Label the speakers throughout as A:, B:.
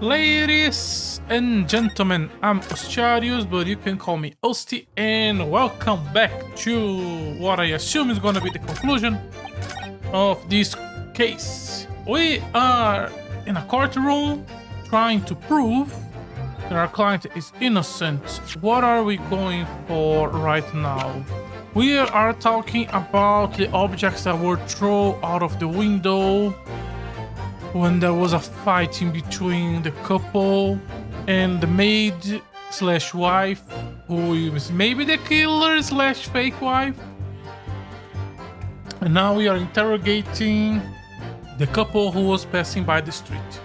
A: Ladies and gentlemen, I'm Ostiarius, but you can call me Osti, and welcome back to what I assume is gonna be the conclusion of this case. We are in a courtroom trying to prove that our client is innocent. What are we going for right now? We are talking about the objects that were thrown out of the window when there was a fight in between the couple and the maid slash wife, who is maybe the killer slash fake wife. And now we are interrogating the couple who was passing by the street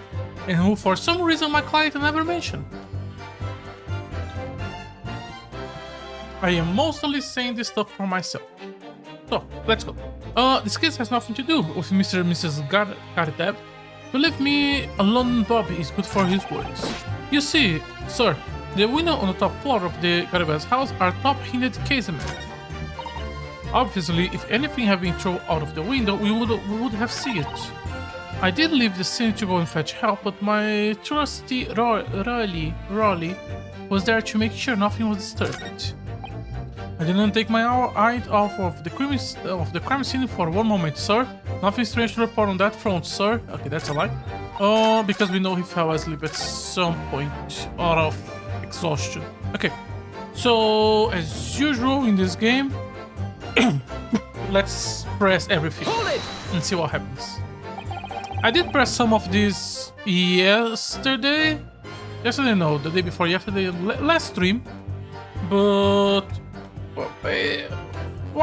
A: and who for some reason my client never mentioned. I am mostly saying this stuff for myself. So, let's go. This case has nothing to do with Mr. and Mrs. Gardeb. Believe me, a London Bobby is good for his words. You see, sir, the window on the top floor of the Gardeb's house are top-hinted casements. Obviously, if anything had been thrown out of the window, we would have seen it. I did leave the scene to go and fetch help, but my trusty Raleigh was there to make sure nothing was disturbed. I didn't take my eye off of the crime scene for one moment, sir. Nothing strange to report on that front, sir. Okay, that's a lie. Because we know he fell asleep at some point out of exhaustion. Okay, so as usual in this game, let's press everything and see what happens. I did press some of these yesterday. Yesterday, no, the day before yesterday, last stream, but.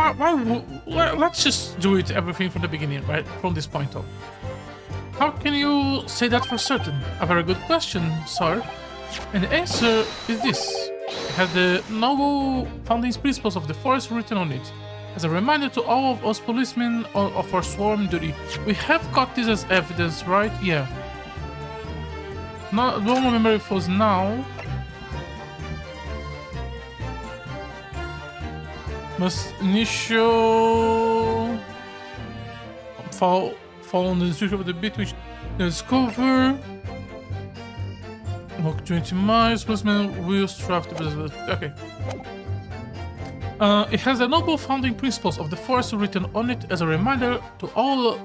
A: Let's just do it everything from the beginning, right? From this point on. How can you say that for certain? A very good question, sir. And the answer is this. It has the noble founding principles of the force written on it. As a reminder to all of us policemen of our sworn duty. We have got this as evidence, right? Yeah. No, don't remember if it was now. Must initial fall on the instruction of the bit which discover. Walk 20 miles. Policeman will strive to. Okay. It has the noble founding principles of the force written on it as a reminder to all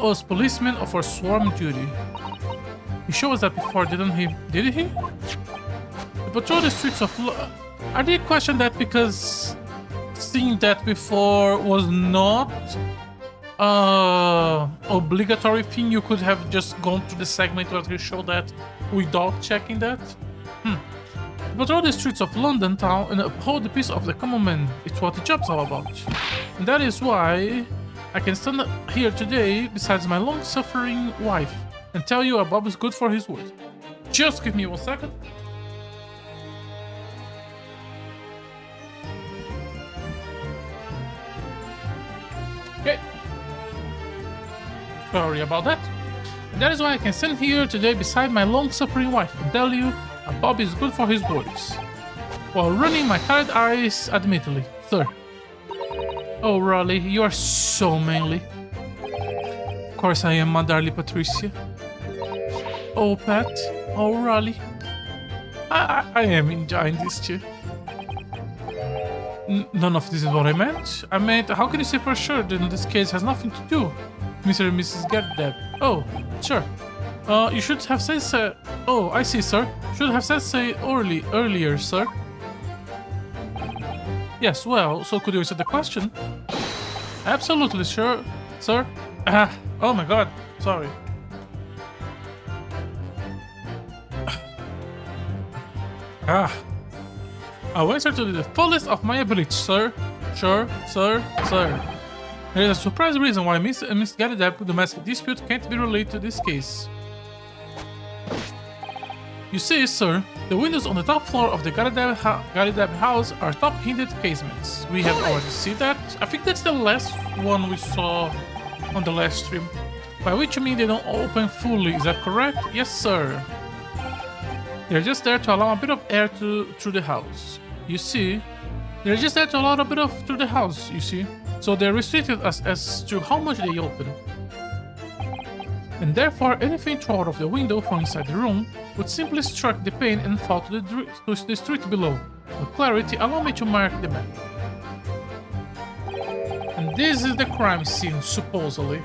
A: us policemen of our sworn duty. He showed us that before, didn't he? Did he? To patrol the streets of. I did question that because seeing that before was not obligatory thing. You could have just gone to the segment where you show that without checking that. To patrol the streets of London town and uphold the peace of the common man. It's what the job's all about. And that is why I can stand here today besides my long-suffering wife and tell you Bob is good for his word. Just give me 1 second. Okay. Sorry about that. And that is why I can stand here today beside my long-suffering wife and tell you that Bob is good for his words. While running my tired eyes, admittedly, sir. Oh, Raleigh, you are so manly. Of course I am, my darling Patricia. Oh, Pat. Oh, Raleigh. I am enjoying this too. None of this is what I meant. I meant, how can you say for sure that this case has nothing to do with Mr. and Mrs. Gardeb? Oh, sure. You should have said so. Oh, I see, sir. Should have said so earlier, sir. Yes, well, so could you answer the question? Absolutely, sure, sir. Oh my god, sorry. I'll answer to the fullest of my ability, sir. Sure, sir. There is a surprise reason why Miss Gardeb domestic dispute can't be related to this case. You see, sir, the windows on the top floor of the Gardeb house are top-hinted casements. We have already seen that. I think that's the last one we saw on the last stream. By which you mean they don't open fully, is that correct? Yes, sir. They're just there to allow a bit of air through the house. You see? They're just there to allow a bit of through the house, you see? So they're restricted as to how much they open. and therefore anything thrown out of the window from inside the room would simply strike the pane and fall to the street below. For clarity, allow me to mark the map. And this is the crime scene, supposedly.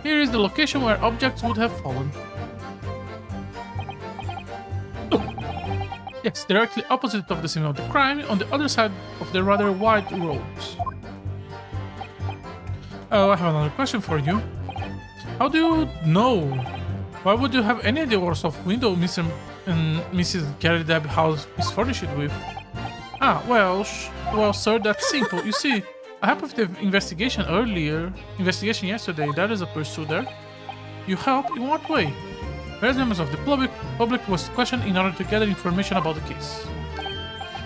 A: Here is the location where objects would have fallen. Yes, directly opposite of the scene of the crime, on the other side of the rather wide road. Oh, I have another question for you. How do you know? Why would you have any idea what sort of window Mr. and Mrs. Garrideb house is furnished with? Ah, well, sir, that's simple. You see, I helped with the investigation yesterday. There is a pursuit there. You help? In what way? Various members of the public was questioned in order to gather information about the case.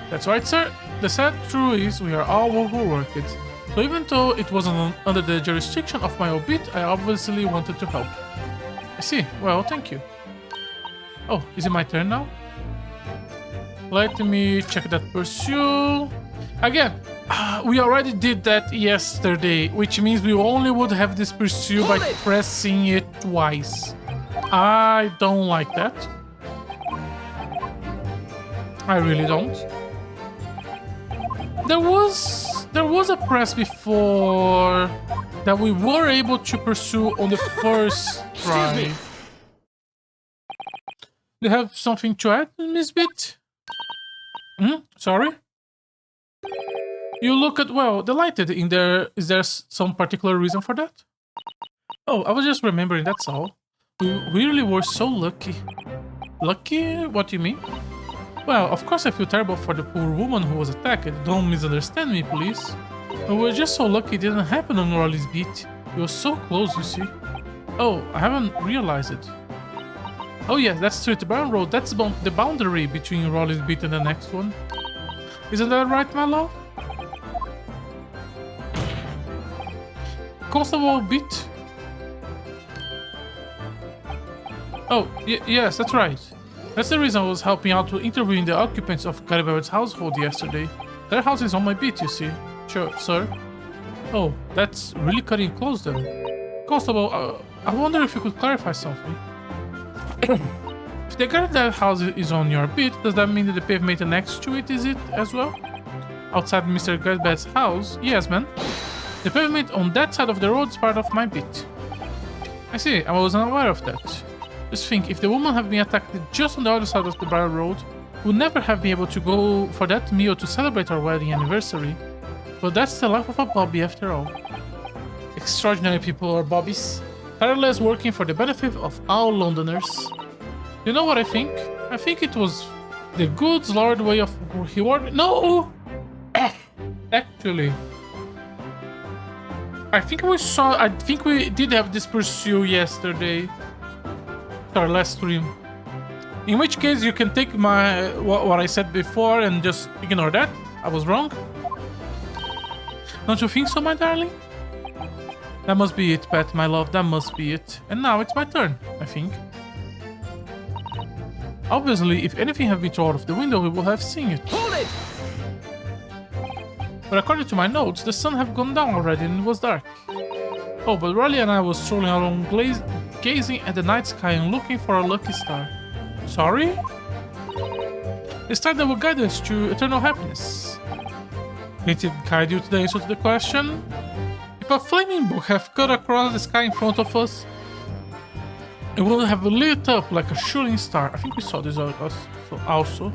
A: That's right, sir. The sad truth is we are all overworked. So even though it wasn't under the jurisdiction of my obit, I obviously wanted to help. I see. Well, thank you. Oh, is it my turn now? Let me check that pursuit. Again, we already did that yesterday, which means we only would have this pursuit by pressing it twice. I don't like that. I really don't. There was a press before that we were able to pursue on the first try. Do you have something to add, Miss Bit? Sorry? You look at, well, delighted in there. Is there some particular reason for that? Oh, I was just remembering, that's all. We really were so lucky. Lucky? What do you mean? Well, of course I feel terrible for the poor woman who was attacked. Don't misunderstand me, please. But we're just so lucky it didn't happen on Raleigh's beat. It was so close, you see. Oh, I haven't realized it. Oh yes, that's Street Brown Road. That's the boundary between Raleigh's beat and the next one. Isn't that right, my love? Constable Beat? Oh, yes, that's right. That's the reason I was helping out to interviewing the occupants of Garibald's household yesterday. Their house is on my beat, you see. Sure, sir. Oh, that's really cutting close then. Constable, I wonder if you could clarify something. If the Garibald house is on your beat, does that mean that the pavement next to it is it as well? Outside Mr. Garibald's house? Yes, man. The pavement on that side of the road is part of my beat. I see, I wasn't aware of that. Just think, if the woman had been attacked just on the other side of the bar road, we'd never have been able to go for that meal to celebrate our wedding anniversary. But that's the life of a Bobby after all. Extraordinary people are Bobbies. Tireless working for the benefit of all Londoners. You know what I think? I think it was the good Lord way of rewarding. No! Actually, I think we did have this pursuit yesterday. Our last stream. In which case you can take my what I said before and just ignore that. I was wrong. Don't you think so, my darling? That must be it, Pat, my love. That must be it. And now it's my turn, I think. Obviously, if anything had been thrown out of the window, we would have seen it. Hold it! But according to my notes, the sun had gone down already and it was dark. Oh, but Raleigh and I was strolling along gazing at the night sky and looking for a lucky star. Sorry? The star that will guide us to eternal happiness. Did it guide you to the answer to the question? If a flaming book had cut across the sky in front of us, it would have lit up like a shooting star. I think we saw this also.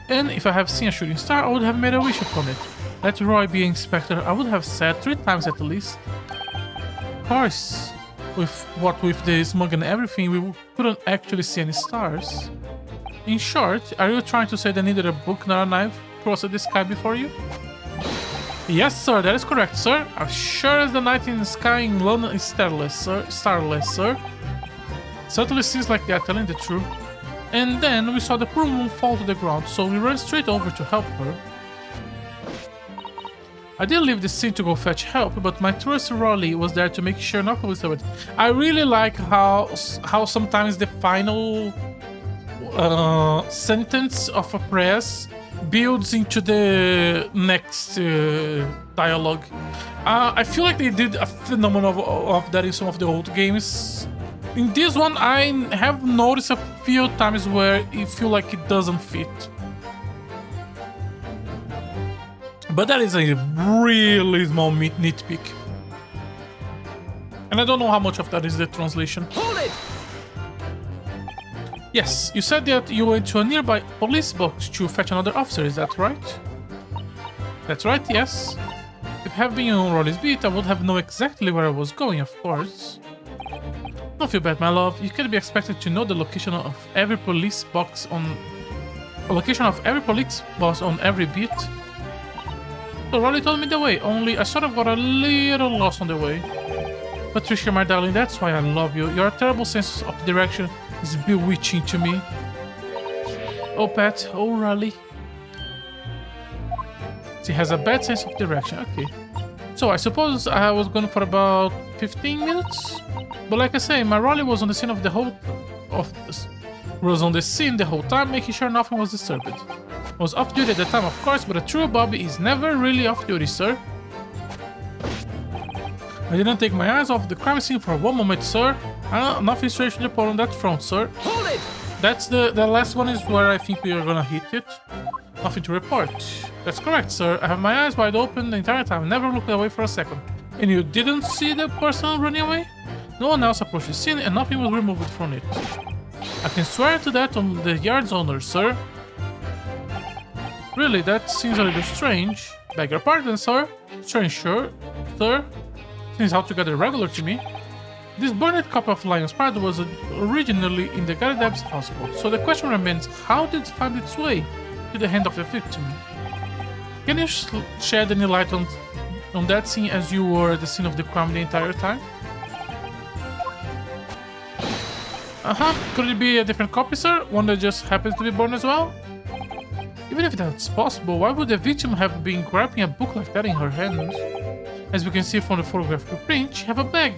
A: And if I have seen a shooting star, I would have made a wish upon it. Let Roy be Inspector, I would have said 3 times at least. Of course. With the smog and everything, we couldn't actually see any stars. In short, are you trying to say that neither a book nor a knife crossed the sky before you? Yes, sir, that is correct, sir. As sure as the night in the sky in London is starless, sir. Certainly seems like they are telling the truth. And then we saw the poor woman fall to the ground, so we ran straight over to help her. I did leave the scene to go fetch help, but my trusty Raleigh was there to make sure nothing was covered. I really like how sometimes the final sentence of a press builds into the next dialogue. I feel like they did a phenomenon of that in some of the old games, In this one, I have noticed a few times where it feel like it doesn't fit. But that is a really small nitpick. And I don't know how much of that is the translation.
B: Hold it!
A: Yes, you said that you went to a nearby police box to fetch another officer, is that right? That's right, yes. If I had been on Rolly's beat, I would have known exactly where I was going, of course. Don't feel bad, my love. You can't be expected to know the location of every police box on every beat. So Rolly told me the way, only I sort of got a little lost on the way. Patricia, my darling, that's why I love you. Your terrible sense of direction is bewitching to me. Oh, Pat. Oh, Rolly. She has a bad sense of direction. Okay. So I suppose I was gone for about 15 minutes? But like I say, my Rolly was on the scene the whole time, making sure nothing was disturbed. I was off duty at the time, of course, but a true Bobby is never really off duty, sir. I didn't take my eyes off the crime scene for one moment, sir. Nothing strange to report on that front, sir.
B: Hold it!
A: That's the last one is where I think we are gonna hit it. Nothing to report. That's correct, sir. I have my eyes wide open the entire time, never looked away for a second. And you didn't see the person running away? No one else approached the scene and nothing was removed from it. I can swear to that on the yard's owner, sir. Really, that seems a little strange. Beg your pardon, sir. Strange, sure, sir. Seems altogether regular to me. This burned copy of Lion's Pride was originally in the Garrideb's household, so the question remains, how did it find its way to the hand of the victim? Can you shed any light on that scene as you were at the scene of the crime the entire time? Could it be a different copy, sir? One that just happens to be burned as well? Even if that's possible, why would the victim have been grabbing a book like that in her hand? As we can see from the photographic print, she have a bag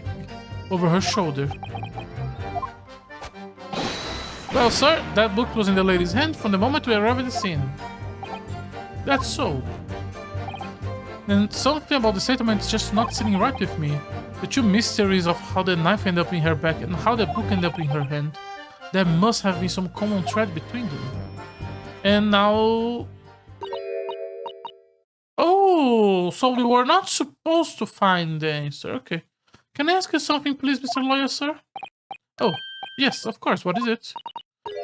A: over her shoulder. Well, sir, that book was in the lady's hand from the moment we arrived at the scene. That's so. Then something about the statement is just not sitting right with me. The two mysteries of how the knife ended up in her back and how the book ended up in her hand. There must have been some common thread between them. And now... Oh, so we were not supposed to find the answer. Okay. Can I ask you something, please, Mr. Lawyer, sir? Oh, yes, of course. What is it?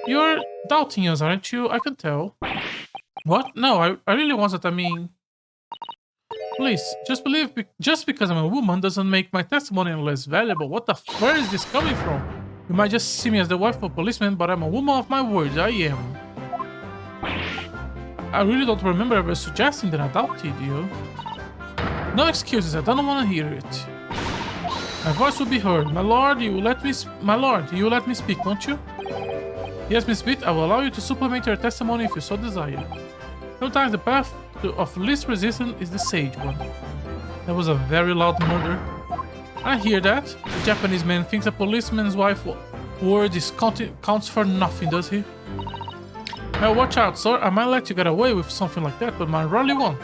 A: You're doubting us, aren't you? I can tell. What? No, I really wasn't. I mean... Please, just because I'm a woman doesn't make my testimony less valuable. What the where is this coming from? You might just see me as the wife of a policeman, but I'm a woman of my word. I am. I really don't remember ever suggesting that I doubted you. No excuses, I don't want to hear it. My voice will be heard. My lord, you let me speak, won't you? Yes, Miss Pitt, I will allow you to supplement your testimony if you so desire. Sometimes the path of least resistance is the sage one. That was a very loud murder. I hear that. The Japanese man thinks a policeman's wife's word counts for nothing, does he? Now watch out, sir. I might let you get away with something like that, but my Rolly won't.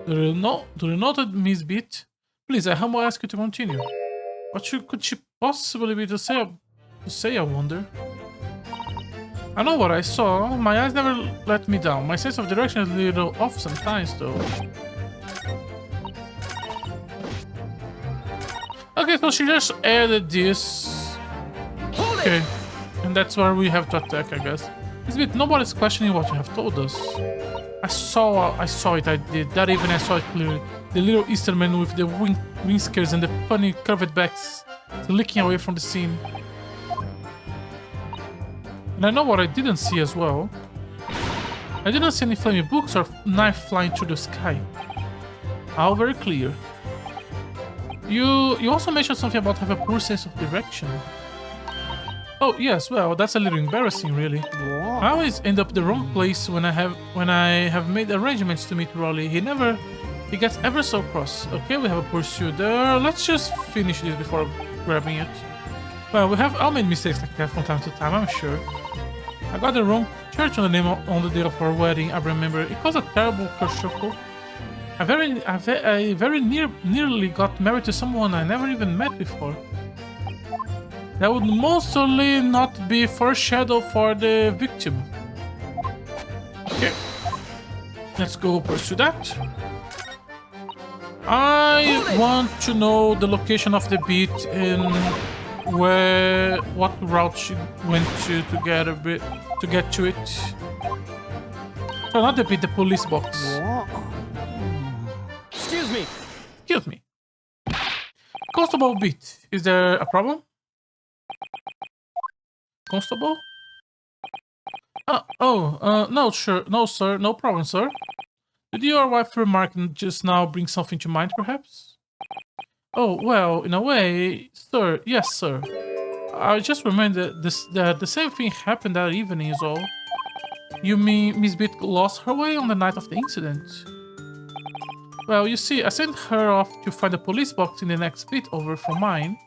A: Do you know that, Miss Beat? Please, I humbly ask you to continue. What could she possibly be to say, I wonder? I know what I saw. My eyes never let me down. My sense of direction is a little off sometimes, though. Okay, so she just added this. Okay, and that's where we have to attack, I guess. It's a bit, nobody's questioning what you have told us. I saw it, I did. That evening I saw it clearly. The little Eastern man with the whiskers and the funny curved backs leaking away from the scene. And I know what I didn't see as well. I didn't see any flaming books or knife flying through the sky. All very clear. You also mentioned something about having a poor sense of direction. Oh yes, well that's a little embarrassing, really. I always end up the wrong place when I have made arrangements to meet Rolly. He gets ever so cross. Okay, we have a pursuit there. Let's just finish this before grabbing it. Well, we have all made mistakes like that from time to time, I'm sure. I got the wrong church on the day of our wedding, I remember. It was a terrible kerfuffle. I very nearly got married to someone I never even met before. That would mostly not be foreshadow for the victim. Okay. Let's go pursue that. I want to know the location of the beat and what route she went to get to it. So not the beat, the police box.
B: Excuse me.
A: Excuse me. Constable Beat, is there a problem? Constable? No, sure. No, sir. No problem, sir. Did your wife remark just now bring something to mind, perhaps? Oh, well, in a way, sir. Yes, sir. I just remembered that the same thing happened that evening is all. You mean Miss Beat lost her way on the night of the incident? Well, you see, I sent her off to find a police box in the next bit over from mine,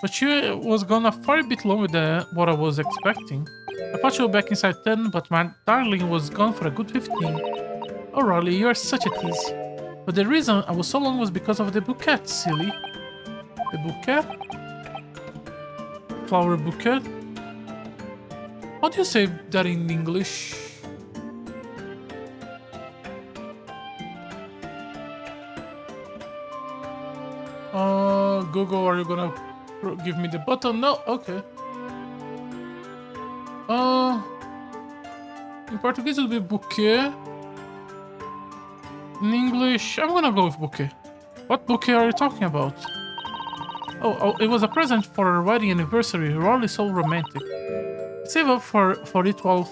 A: but she was gone a far bit longer than what I was expecting. I thought she was back inside 10, but my darling was gone for a good 15. Oh, Riley, you are such a tease. But the reason I was so long was because of the bouquet, silly. The bouquet? Flower bouquet? How do you say that in English? Google, are you gonna give me the button? No? Okay. In Portuguese it will be bouquet. In English, I'm gonna go with bouquet. What bouquet are you talking about? Oh, it was a present for a wedding anniversary. Really so romantic. Save up for it while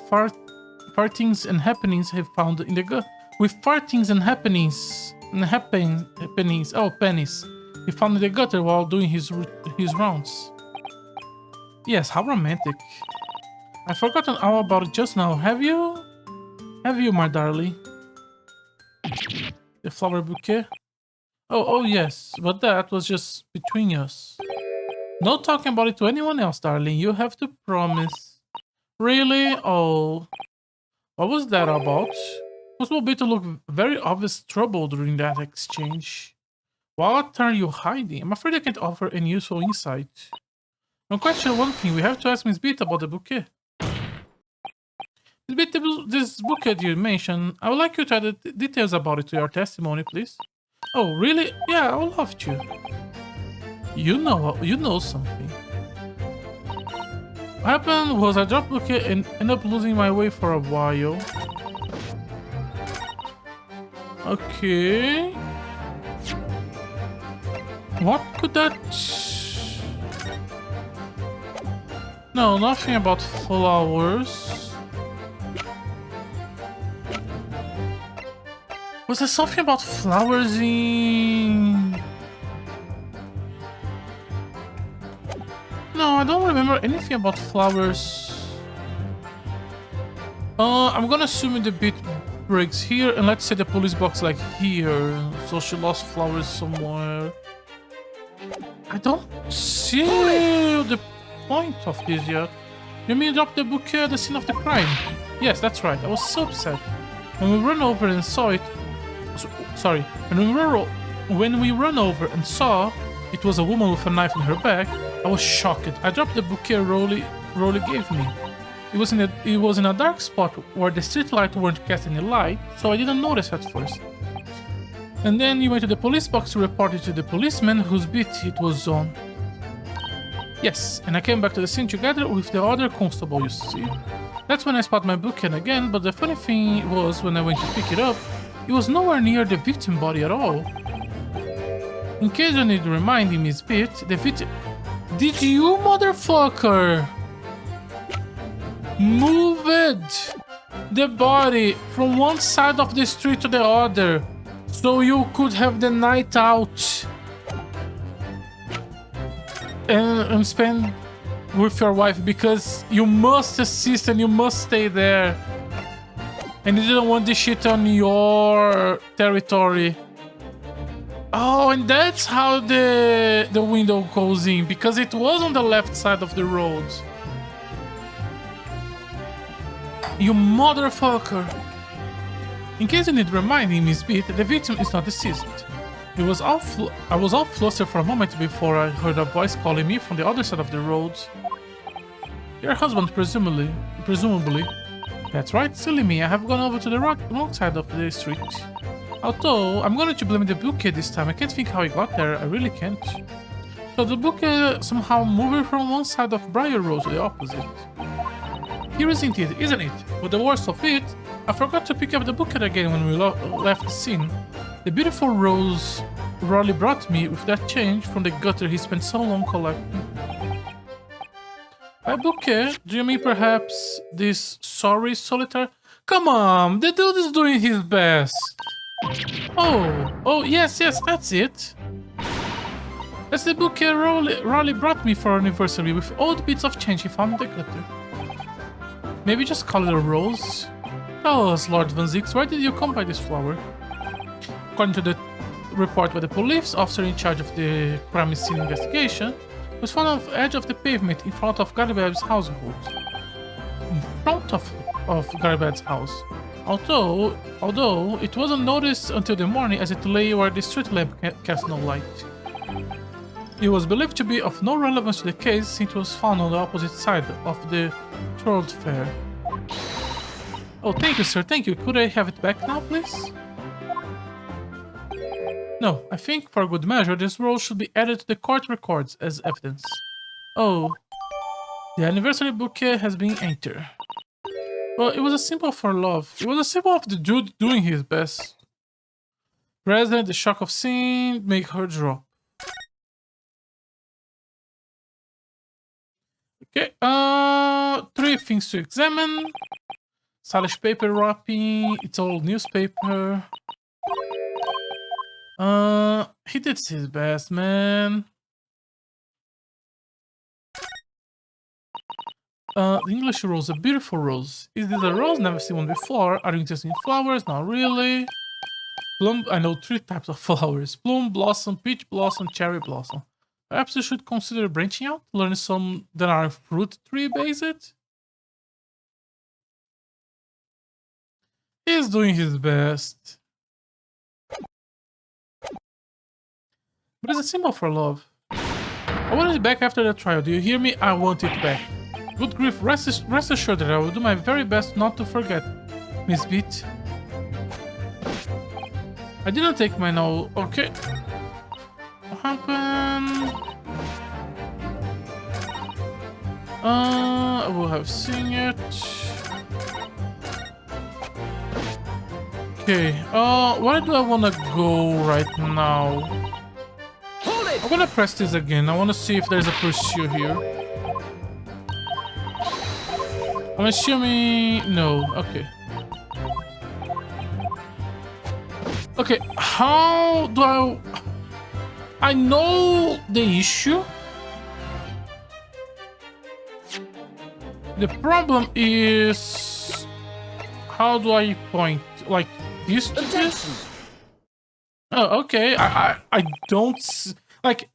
A: fartings and happenings have found in the gut. With fartings and happenings. Oh, pennies. He found in the gutter while doing his rounds. Yes, how romantic. I've forgotten all about it just now. Have you? Have you, my darling? The flower bouquet? Oh yes, but that was just between us. No talking about it to anyone else, darling. You have to promise. Really? Oh. What was that about? Possible Beat looked very obvious trouble during that exchange. What are you hiding? I'm afraid I can't offer any useful insight. On question one thing, we have to ask Miss Beat about the bouquet. Miss Beat, this bouquet you mentioned, I would like you to add the details about it to your testimony, please. Oh, really? Yeah, I would love to. You know something. What happened was I dropped bouquet and ended up losing my way for a while. Okay. What could that... No, nothing about flowers. Was there something about flowers in... No, I don't remember anything about flowers. I'm gonna assume the beat breaks here, and let's say the police box like here. So she lost flowers somewhere. I don't see the point of this yet. You mean drop the bouquet at the scene of the crime? Yes, that's right. I was so upset. When we ran over and saw it... Sorry. When we ran over and saw it was a woman with a knife in her back, I was shocked. I dropped the bouquet Rolly gave me. It was in a dark spot where the street lights weren't casting any light, so I didn't notice at first. And then you went to the police box to report it to the policeman whose beat it was on. Yes, and I came back to the scene together with the other constable, you see. That's when I spotted my bouquet again, but the funny thing was when I went to pick it up, it was nowhere near the victim body at all. In case you need reminding, Miss Beat, the victim... Did you, motherfucker? Moved the body from one side of the street to the other, so you could have the night out and spend with your wife, because you must assist and you must stay there, and you didn't want this shit on your territory. Oh, and that's how the window goes in, because it was on the left side of the road. You motherfucker! In case you need reminding, Miss Beat, the victim is not deceased. I was all flustered for a moment before I heard a voice calling me from the other side of the road. Your husband, presumably. That's right, silly me. I have gone over to the wrong side of the street. Although, I'm going to blame the bouquet this time. I can't think how he got there. I really can't. So the bouquet somehow moved from one side of Briar Rose to the opposite. Curious indeed, isn't it? But the worst of it, I forgot to pick up the bouquet again when we left the scene. The beautiful rose Raleigh brought me with that change from the gutter he spent so long collecting. By bouquet, do you mean perhaps this sorry solitaire? Come on, the dude is doing his best. Oh, yes, that's it. That's the bouquet Raleigh brought me for our anniversary with old bits of change he found in the gutter. Maybe just call it a rose? Tell us, Lord Van Zix, where did you come by this flower? According to the report by the police officer in charge of the crime scene investigation, it was found on the edge of the pavement in front of Garibald's household. In front of Garibald's house. Although it wasn't noticed until the morning as it lay where the street lamp cast no light. It was believed to be of no relevance to the case since it was found on the opposite side of the thoroughfare. Oh, thank you, sir, thank you. Could I have it back now, please? No, I think for good measure, this rose should be added to the court records as evidence. Oh, the anniversary bouquet has been entered. Well, it was a symbol for love. It was a symbol of the dude doing his best. Rather, the shock of seeing make her drop. Okay, 3 things to examine. Stylish paper wrapping, it's old newspaper. He did his best, man. The English rose, a beautiful rose. Is this a rose? Never seen one before. Are you interested in flowers? Not really. Plum, I know 3 types of flowers. Plum blossom, peach blossom, cherry blossom. Perhaps you should consider branching out, learn some that are fruit tree based. He's doing his best. But it's a symbol for love. I want it back after the trial. Do you hear me? I want it back. Good grief, rest assured that I will do my very best not to forget, Miss Beat. I didn't take my note. Okay. What happened? I will have seen it. Okay. Where do I want to go right now? I'm gonna press this again. I want to see if there's a pursue here. I'm assuming no. Okay. Okay. How do I know the issue. The problem is how do I point like this to this? Oh, okay. I don't like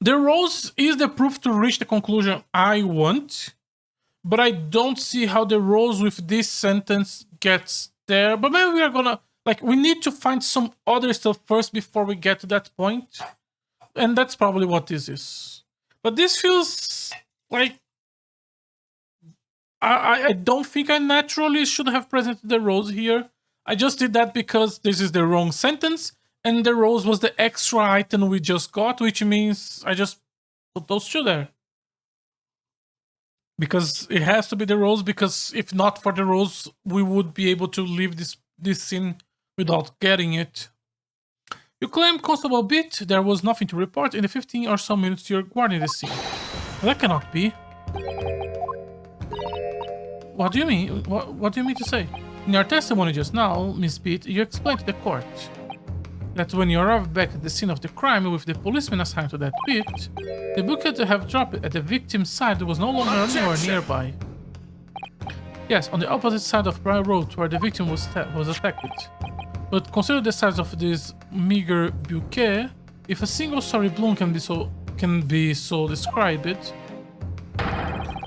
A: the rose is the proof to reach the conclusion I want, but I don't see how the rose with this sentence gets there. But maybe we are gonna like we need to find some other stuff first before we get to that point, and that's probably what this is. But this feels like I don't think I naturally should have presented the rose here. I just did that because this is the wrong sentence. And the rose was the extra item we just got, which means I just put those 2 there. Because it has to be the rose, because if not for the rose, we would be able to leave this scene without getting it. You claim Constable Beat, there was nothing to report in the 15 or so minutes you're guarding the scene. That cannot be. What do you mean? What do you mean to say? In your testimony just now, Miss Beat, you explained to the court that when you arrived back at the scene of the crime with the policeman assigned to that pit, the bouquet to have dropped at the victim's side was no longer anywhere nearby. Yes, on the opposite side of Briar Road where the victim was attacked. But consider the size of this meager bouquet. If a single sorry bloom can be so described,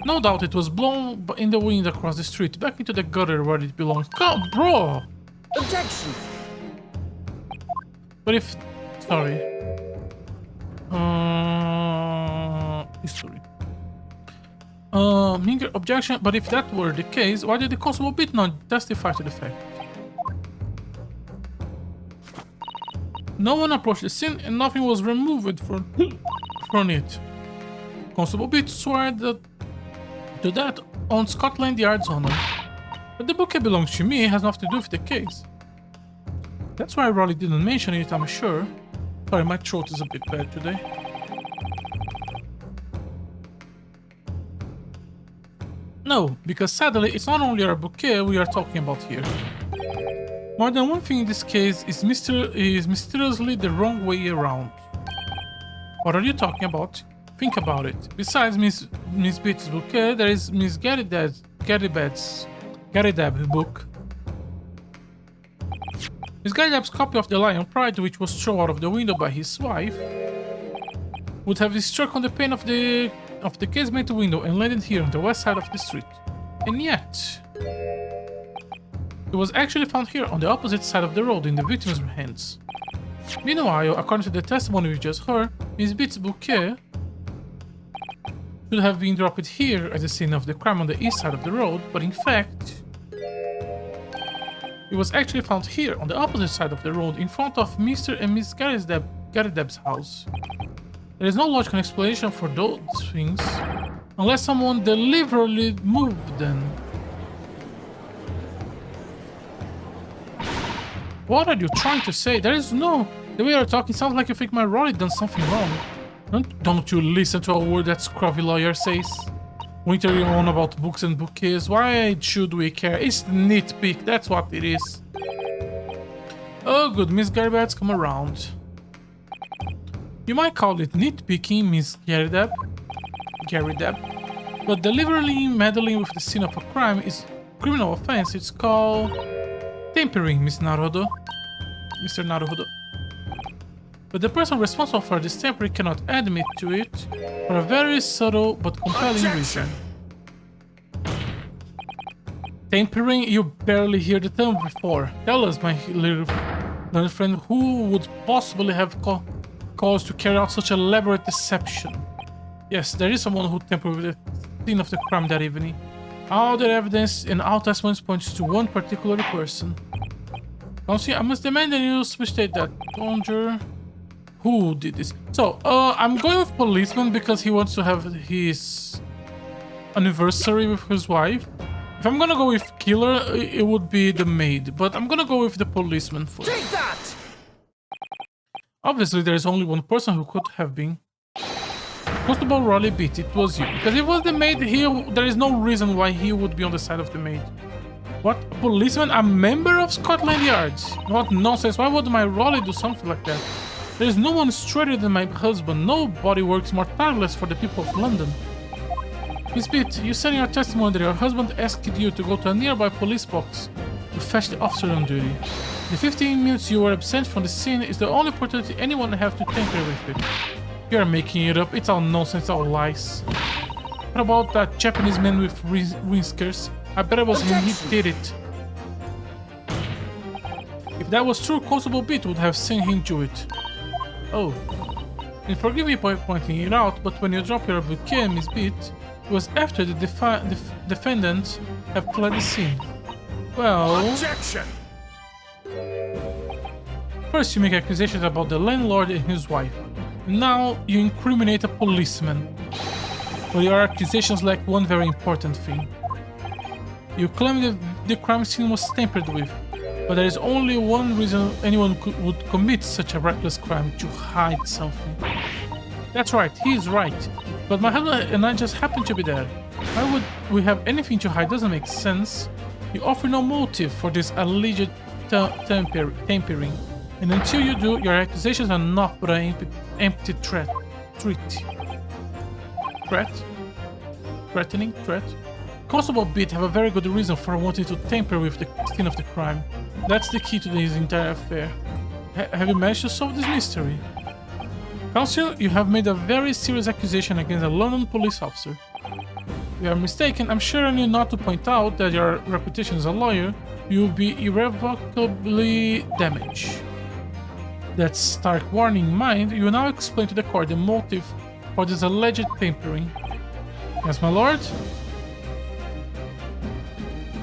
A: no doubt it was blown in the wind across the street, back into the gutter where it belongs. Come, bro!
B: Objection!
A: But if... Sorry. History. Minor objection, but if that were the case, why did the Constable Beat not testify to the fact? No one approached the scene and nothing was removed from it. Constable Beat swore to that on Scotland Yard's honor. But the bouquet belongs to me, it has nothing to do with the case. That's why Rolly didn't mention it, I'm sure. Sorry, my throat is a bit bad today. No, because sadly, it's not only our bouquet we are talking about here. More than one thing in this case is mysteriously the wrong way around. What are you talking about? Think about it. Besides Miss Beat's bouquet, there is Miss Gary Dabb's book. Miss Gary Dabb's copy of The Lion Pride, which was thrown out of the window by his wife, would have struck on the pane of the casement window and landed here on the west side of the street. And yet, it was actually found here on the opposite side of the road in the victim's hands. Meanwhile, according to the testimony we just heard, Miss Beat's bouquet should have been dropped here at the scene of the crime on the east side of the road, but in fact, it was actually found here on the opposite side of the road in front of Mr. and Miss Gary Dabb's house. There is no logical explanation for those things, unless someone deliberately moved them. What are you trying to say? There is no... The way you're talking sounds like you think my Rolly done something wrong. Don't you listen to a word that scruffy lawyer says? Winter you on about books and bouquets. Why should we care? It's nitpick, that's what it is. Oh good, Miss Gary Dabb's come around. You might call it nitpicking, Miss Gary Dabb, but deliberately meddling with the scene of a crime is criminal offense. It's called tampering, Mr. Naruhodo. But the person responsible for this tampering cannot admit to it for a very subtle but compelling reason. Tampering, you barely hear the term before. Tell us, my little friend, who would possibly have cause to carry out such elaborate deception? Yes, there is someone who tampered with the scene of the crime that evening. All the evidence and all testimonies points to one particular person. Counsel, I must demand that you state that. Conjure. Who did this? So, I'm going with policeman because he wants to have his anniversary with his wife. If I'm gonna go with killer, it would be the maid, but I'm gonna go with the policeman first.
B: Take that!
A: Obviously, there is only one person who could have been. Constable Rolly Beat, it was you. Because if it was the maid, there is no reason why he would be on the side of the maid. What? A policeman? A member of Scotland Yard? What nonsense, why would my Rolly do something like that? There is no one straighter than my husband. Nobody works more tireless for the people of London. Miss Beat, you said in your testimony that your husband asked you to go to a nearby police box to fetch the officer on duty. The 15 minutes you were absent from the scene is the only opportunity anyone have to tamper with it. You are making it up. It's all nonsense, all lies. What about that Japanese man with whiskers? I bet it was him. He did it. If that was true, Constable Beat would have seen him do it. Oh. And forgive me for pointing it out, but when you drop your bouquet, Miss Beat, it was after the defendant have fled the scene. Well...
B: Objection!
A: First you make accusations about the landlord and his wife. Now you incriminate a policeman. But your accusations lack one very important thing. You claim that the crime scene was tampered with, but there is only one reason anyone would commit such a reckless crime: to hide something. That's right, he is right. But my husband and I just happened to be there. Why would we have anything to hide? Doesn't make sense. You offer no motive for this alleged tampering. And until you do, your accusations are not but an empty threat. Threatening? Threat? Constable Beat have a very good reason for wanting to tamper with the scene of the crime. That's the key to this entire affair. Have you managed to solve this mystery? Counsel, you have made a very serious accusation against a London police officer. If you are mistaken, I'm sure I need not to point out that your reputation as a lawyer will be irrevocably damaged. That stark warning in mind, you will now explain to the court the motive for this alleged tampering. Yes, my lord?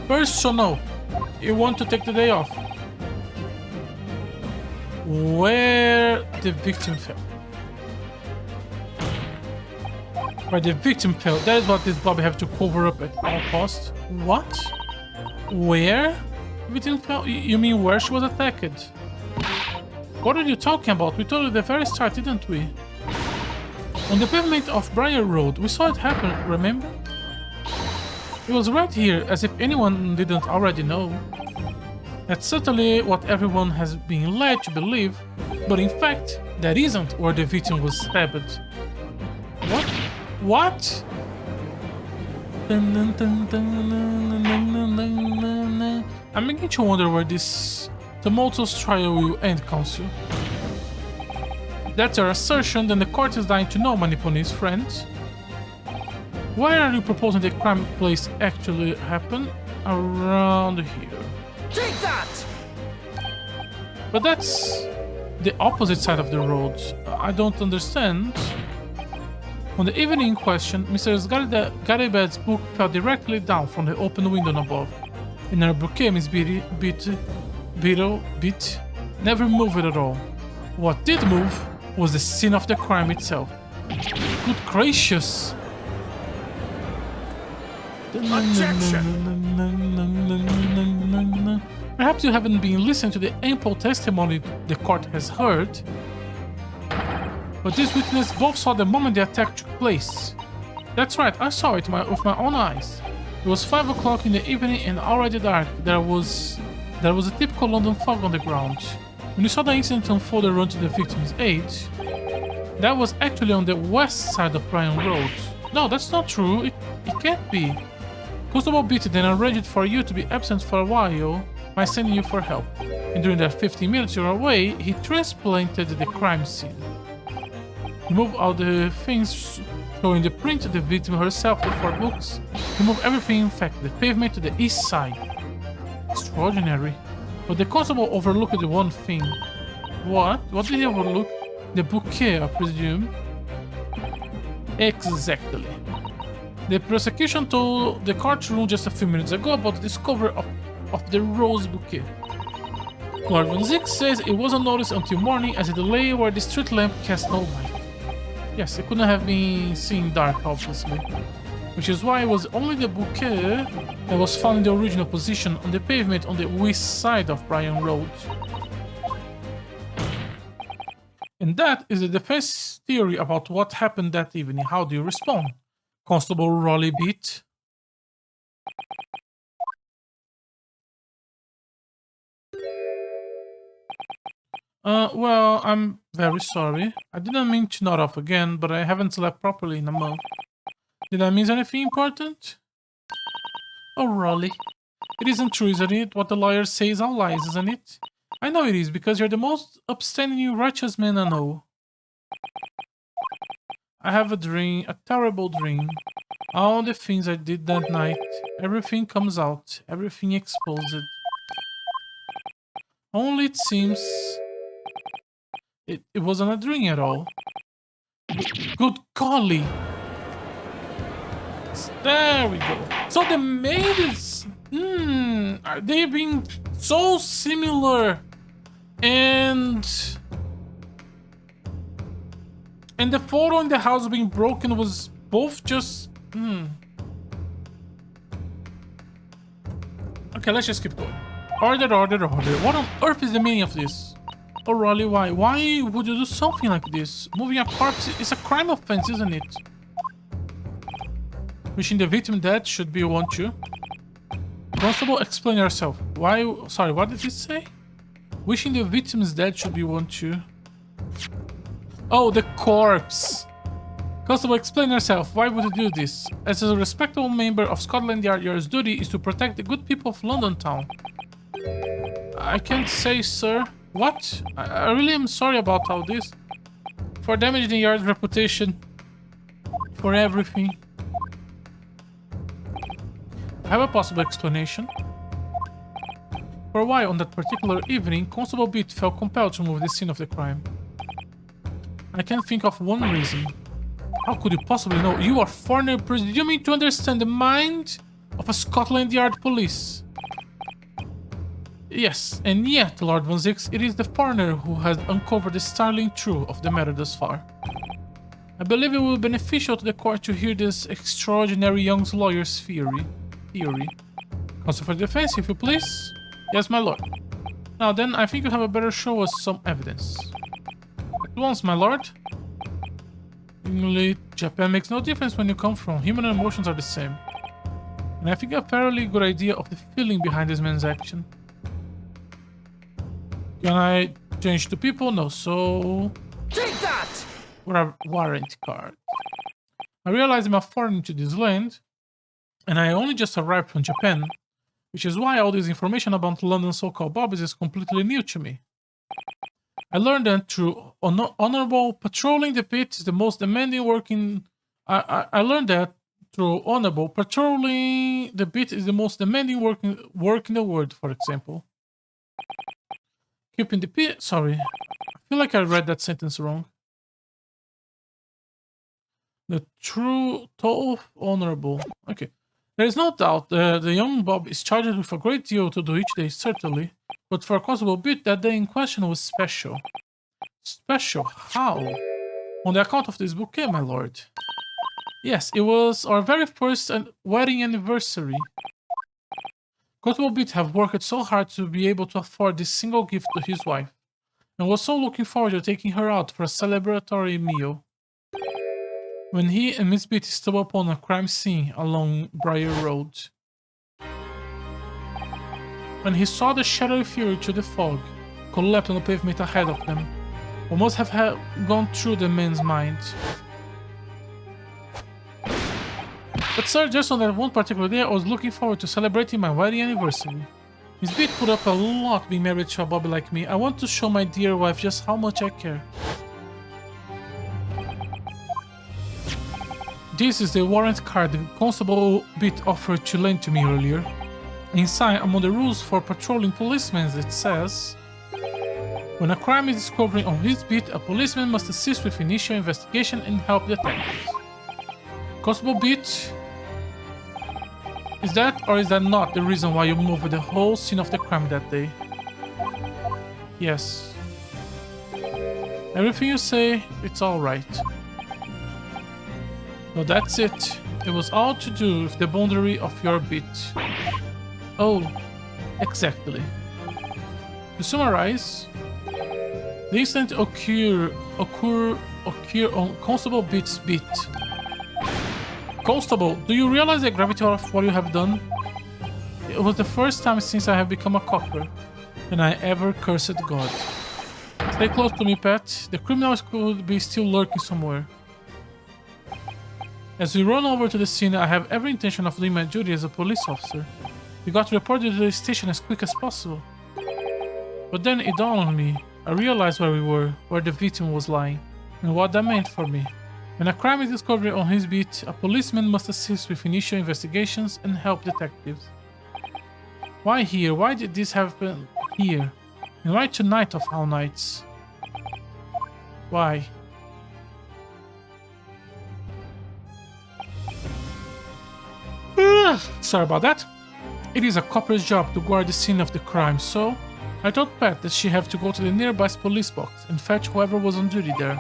A: First, so no. You want to take the day off. Where the victim fell. Where the victim fell. That is what this Bobby have to cover up at all costs. What? Where? The victim fell? You mean where she was attacked? What are you talking about? We told you at the very start, didn't we? On the pavement of Briar Road. We saw it happen, remember? It was right here, as if anyone didn't already know. That's certainly what everyone has been led to believe, but in fact, that isn't where the victim was stabbed. What? What? I'm beginning to wonder where this tumultuous trial will end, Council. If that's your assertion, then the court is dying to know, Manipone's friends. Where are you proposing the crime place actually happen? Around here.
B: Take that!
A: But that's the opposite side of the road. I don't understand. On the evening in question, Mr. Garibed's book fell directly down from the open window above, and her bouquet, Miss Beetle, never moved at all. What did move was the scene of the crime itself. Good gracious!
B: Objection!
A: Perhaps you haven't been listening to the ample testimony the court has heard, but this witness both saw the moment the attack took place. That's right, I saw it with my own eyes. It was 5 o'clock in the evening and already dark. There was a typical London fog on the ground. When you saw the incident unfold and run to the victim's aid, that was actually on the west side of Bryan Road. No, that's not true. It can't be. Constable Beatty then arranged for you to be absent for a while by sending you for help. And during that 15 minutes you were away, he transplanted the crime scene. He moved all the things showing the print of the victim herself, the 4 books. He moved everything, in fact, the pavement to the east side. Extraordinary. But the constable overlooked the one thing. What? What did he overlook? The bouquet, I presume. Exactly. The prosecution told the courtroom just a few minutes ago about the discovery of the rose bouquet. Lord Van Zyck says it wasn't noticed until morning as a delay where the street lamp cast no light. Yes, it couldn't have been seen dark, obviously. Which is why it was only the bouquet that was found in the original position on the pavement on the west side of Bryan Road. And that is the defense theory about what happened that evening. How do you respond? Constable Rolly Beat. Well, I'm very sorry. I didn't mean to nod off again, but I haven't slept properly in a month. Did I miss anything important? Oh, Rolly. It isn't true, isn't it? What the lawyer says all lies, isn't it? I know it is, because you're the most upstanding, righteous man I know. I have a dream, a terrible dream. All the things I did that night, everything comes out, everything exposed. Only it seems it wasn't a dream at all. Good golly! There we go. So the maid is... are they being so similar? And the photo in the house being broken was both just... Okay, let's just keep going. Order, order, order. What on earth is the meaning of this? Oh, Rolly, why? Why would you do something like this? Moving a corpse is a crime offense, isn't it? Wishing the victim dead should be one too. Constable, explain yourself. Why? Sorry, what did he say? Wishing the victim's dead should be one too. Oh, the corpse. Constable, explain yourself. Why would you do this? As a respectable member of Scotland Yard, your duty is to protect the good people of London Town. I can't say, sir. What? I really am sorry about all this. For damaging the Yard's reputation. For everything. I have a possible explanation. For why, on that particular evening, Constable Beat felt compelled to move the scene of the crime. I can think of one reason. How could you possibly know? You are foreigner presuming to understand the mind of a Scotland Yard police. Yes, and yet, Lord Von Zix, it is the foreigner who has uncovered the startling truth of the matter thus far. I believe it will be beneficial to the court to hear this extraordinary young lawyer's theory. Counsel for the defense, if you please. Yes, my lord. Now then, I think you have a better show us some evidence. At once, my lord. England, Japan makes no difference when you come from. Human emotions are the same. And I think a fairly good idea of the feeling behind this man's action. Can I change to people? No, so...
B: Take that!
A: Warrant card. I realize I'm a foreigner to this land, and I only just arrived from Japan, which is why all this information about London so-called Bobbies is completely new to me. I learned that through honorable patrolling the pit is the most demanding work in... I learned that through honorable patrolling the pit is the most demanding work in the world, for example. Keeping the pit... Sorry. I feel like I read that sentence wrong. The true, tough, honorable. Okay. There is no doubt the young Bob is charged with a great deal to do each day, certainly. But for a possible bit, that day in question was special. Special? How? On the account of this bouquet, my lord. Yes, it was our very first wedding anniversary. Constable Beat have worked so hard to be able to afford this single gift to his wife, and was so looking forward to taking her out for a celebratory meal. When he and Miss Beat stumbled upon a crime scene along Briar Road. When he saw the shadowy figure through the fog, collapsed on the pavement ahead of them, what must have gone through the man's mind? But sir, just on that one particular day, I was looking forward to celebrating my wedding anniversary. Miss Beat put up a lot being married to a Bobby like me. I want to show my dear wife just how much I care. This is the warrant card the Constable Beat offered to lend to me earlier. Inside, among the rules for patrolling policemen, it says... When a crime is discovered on his beat, a policeman must assist with initial investigation and help detectives. Constable Beat... Is that or is that not the reason why you moved the whole scene of the crime that day? Yes. Everything you say, it's alright. So that's it. It was all to do with the boundary of your beat. Oh, exactly. To summarize, the incident occur on Constable Beat's beat. Constable, do you realize the gravity of what you have done? It was the first time since I have become a copper, and I ever cursed God. Stay close to me, Pat. The criminals could be still lurking somewhere. As we run over to the scene, I have every intention of doing my duty as a police officer. We got reported to the station as quick as possible. But then it dawned on me. I realized where we were, where the victim was lying, and what that meant for me. When a crime is discovered on his beat, a policeman must assist with initial investigations and help detectives. Why here? Why did this happen here? And why tonight of all nights? Why? Sorry about that. It is a copper's job to guard the scene of the crime, so I told Pat that she had to go to the nearby police box and fetch whoever was on duty there.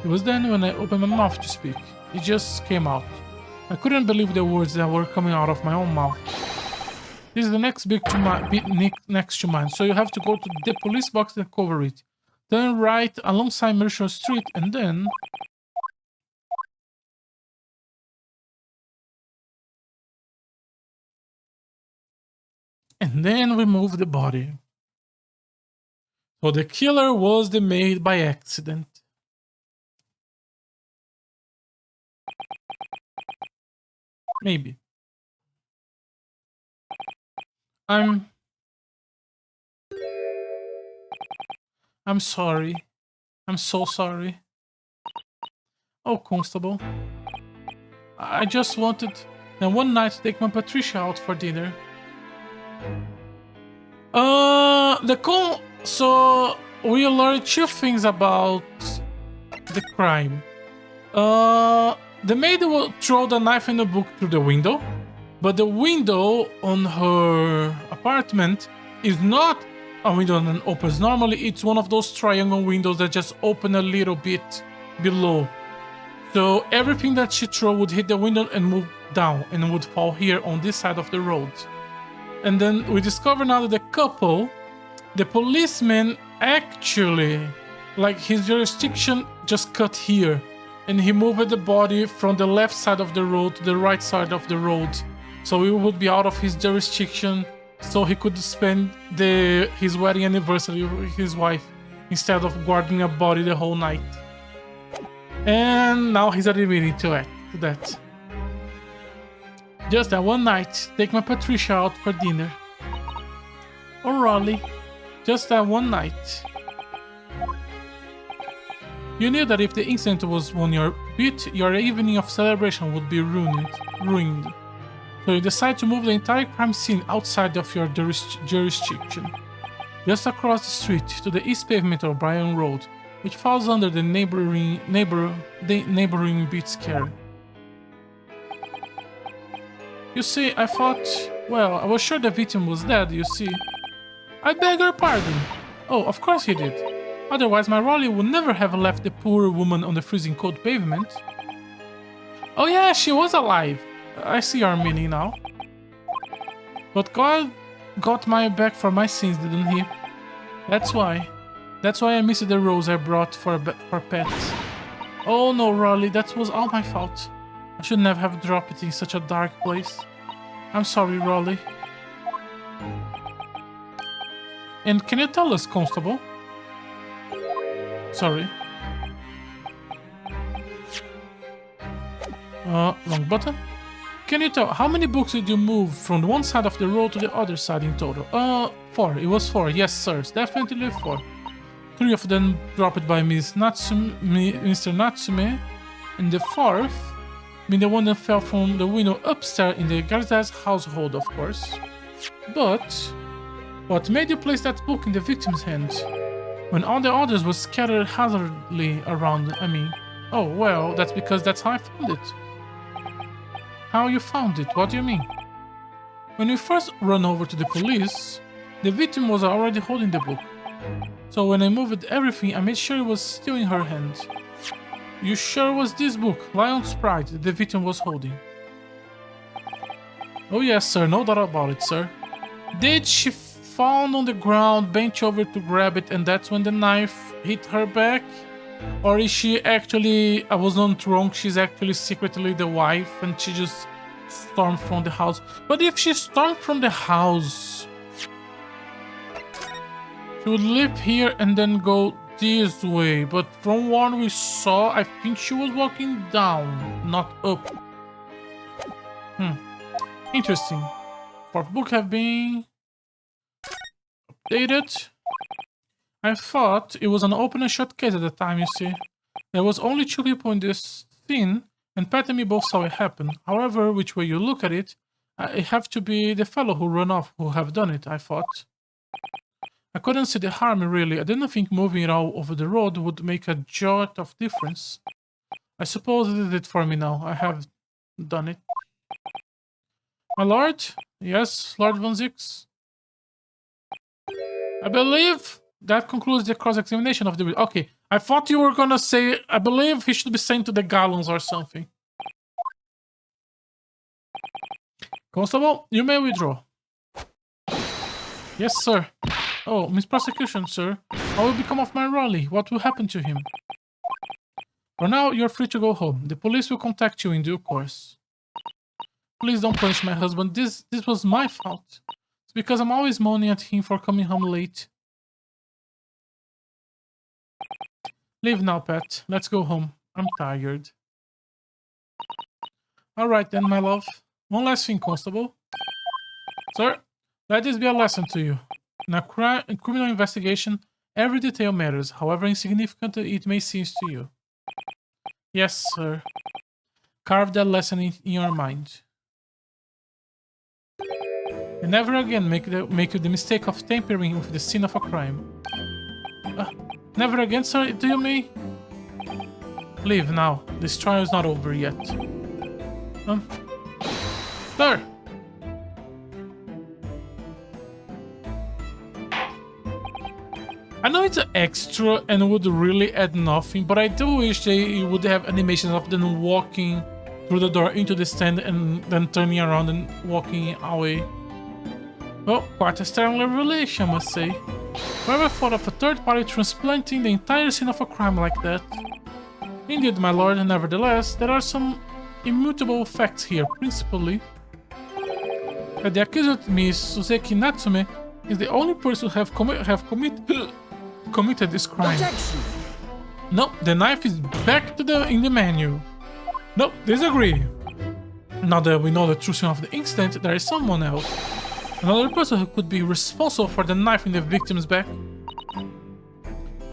A: It was then when I opened my mouth to speak. It just came out. I couldn't believe the words that were coming out of my own mouth. This is the next beat next to mine, so you have to go to the police box and cover it. Turn right alongside Mercer Street and then... And then remove the body. So the killer was the maid by accident. Maybe. I'm sorry. I'm so sorry. Oh, Constable. I just wanted one night to take my Patricia out for dinner. So we learned two things about the crime. The maid will throw the knife and the book through the window, but the window on her apartment is not a window that opens. Normally, it's one of those triangle windows that just open a little bit below. So everything that she threw would hit the window and move down and would fall here on this side of the road. And then we discover now that the policeman actually, like his jurisdiction just cut here. And he moved the body from the left side of the road to the right side of the road. So he would be out of his jurisdiction, so he could spend his wedding anniversary with his wife instead of guarding a body the whole night. And now he's admitting to that. Just that one night, take my Patricia out for dinner. Or Raleigh. Just that one night. You knew that if the incident was on your beat, your evening of celebration would be ruined. So you decide to move the entire crime scene outside of your jurisdiction. Just across the street to the east pavement of Bryan Road, which falls under the neighboring Beats care. You see, I thought, well, I was sure the victim was dead, you see. I beg your pardon. Oh, of course he did. Otherwise, my Raleigh would never have left the poor woman on the freezing cold pavement. Oh yeah, she was alive. I see your meaning now. But God got my back for my sins, didn't he? That's why. That's why I missed the rose I brought for pets. Oh no, Raleigh, that was all my fault. I should never have dropped it in such a dark place. I'm sorry, Raleigh. And can you tell us, Constable? Sorry. Wrong button. Can you tell how many books did you move from one side of the road to the other side in total? 4. It was 4. Yes, sir. It's definitely 4. 3 of them dropped by Mr. Natsume, and the 4th, being the one that fell from the window upstairs in the Garza's household, of course. But what made you place that book in the victim's hands when all the others were scattered hazardly around? I mean, oh well, that's because that's how I found it. How you found it? What do you mean? When we first ran over to the police, the victim was already holding the book. So when I moved everything, I made sure it was still in her hand. You sure it was this book, Lion's Pride, the victim was holding? Oh yes, sir, no doubt about it, sir. Did she fall on the ground, bent over to grab it, and that's when the knife hit her back? Or is she actually, I was not wrong, she's actually secretly the wife and she just stormed from the house? But if she stormed from the house, she would live here and then go this way. But from what we saw, I think she was walking down, not up. Interesting. 4th book have been updated. I thought it was an open and shut case at the time, you see. There was only 2 people in this scene, and Pat and me both saw it happen. However, which way you look at it, it have to be the fellow who ran off who have done it, I thought. I couldn't see the harm, really. I didn't think moving it all over the road would make a jot of difference. I suppose it did it for me now. I have done it. My lord? Yes, Lord Von Zix? I believe that concludes the cross-examination of the... Okay, I thought you were gonna say, I believe he should be sent to the gallows or something. Constable, you may withdraw. Yes, sir. Oh, Miss Prosecution, sir. What will become of my Raleigh? What will happen to him? For now, you're free to go home. The police will contact you in due course. Please don't punish my husband. This was my fault. It's because I'm always moaning at him for coming home late. Leave now, Pat. Let's go home. I'm tired. Alright then, my love. One last thing, Constable. Sir, let this be a lesson to you. In a criminal investigation, every detail matters, however insignificant it may seem to you. Yes, sir. Carve that lesson in your mind. And never again make the mistake of tampering with the scene of a crime. Never again, sir, do you mean? Leave now. This trial is not over yet. Sir! I know it's extra and would really add nothing, but I do wish they would have animations of them walking through the door into the stand and then turning around and walking away. Well, quite a startling revelation, I must say. Whoever thought of a third party transplanting the entire scene of a crime like that? Indeed, my lord, nevertheless, there are some immutable facts here, principally that the accused Miss Suzeki Natsume is the only person who have committed this crime.
B: Objection.
A: No, the knife is back in the menu. No, disagree. Now that we know the true scene of the incident, there is someone else. Another person who could be responsible for the knife in the victim's back.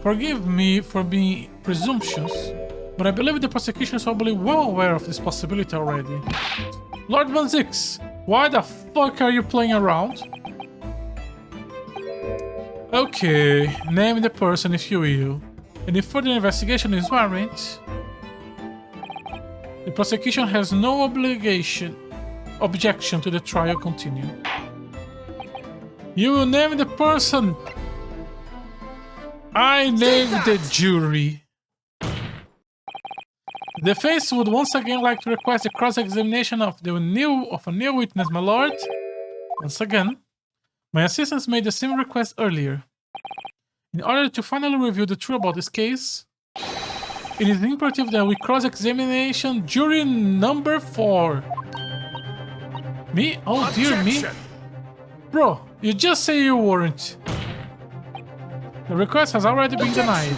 A: Forgive me for being presumptuous, but I believe the prosecution is probably well aware of this possibility already. Lord Van Zix, why the fuck are you playing around? Okay, name the person if you will. And if further investigation is warranted, the prosecution has no objection to the trial continue. You will name the person. I name the jury. The defense would once again like to request a cross-examination of a new witness, my lord. Once again, my assistants made the same request earlier. In order to finally reveal the truth about this case, it is imperative that we cross-examination jury number 4. Me? Oh dear me. Bro, you just say you weren't. The request has already been denied.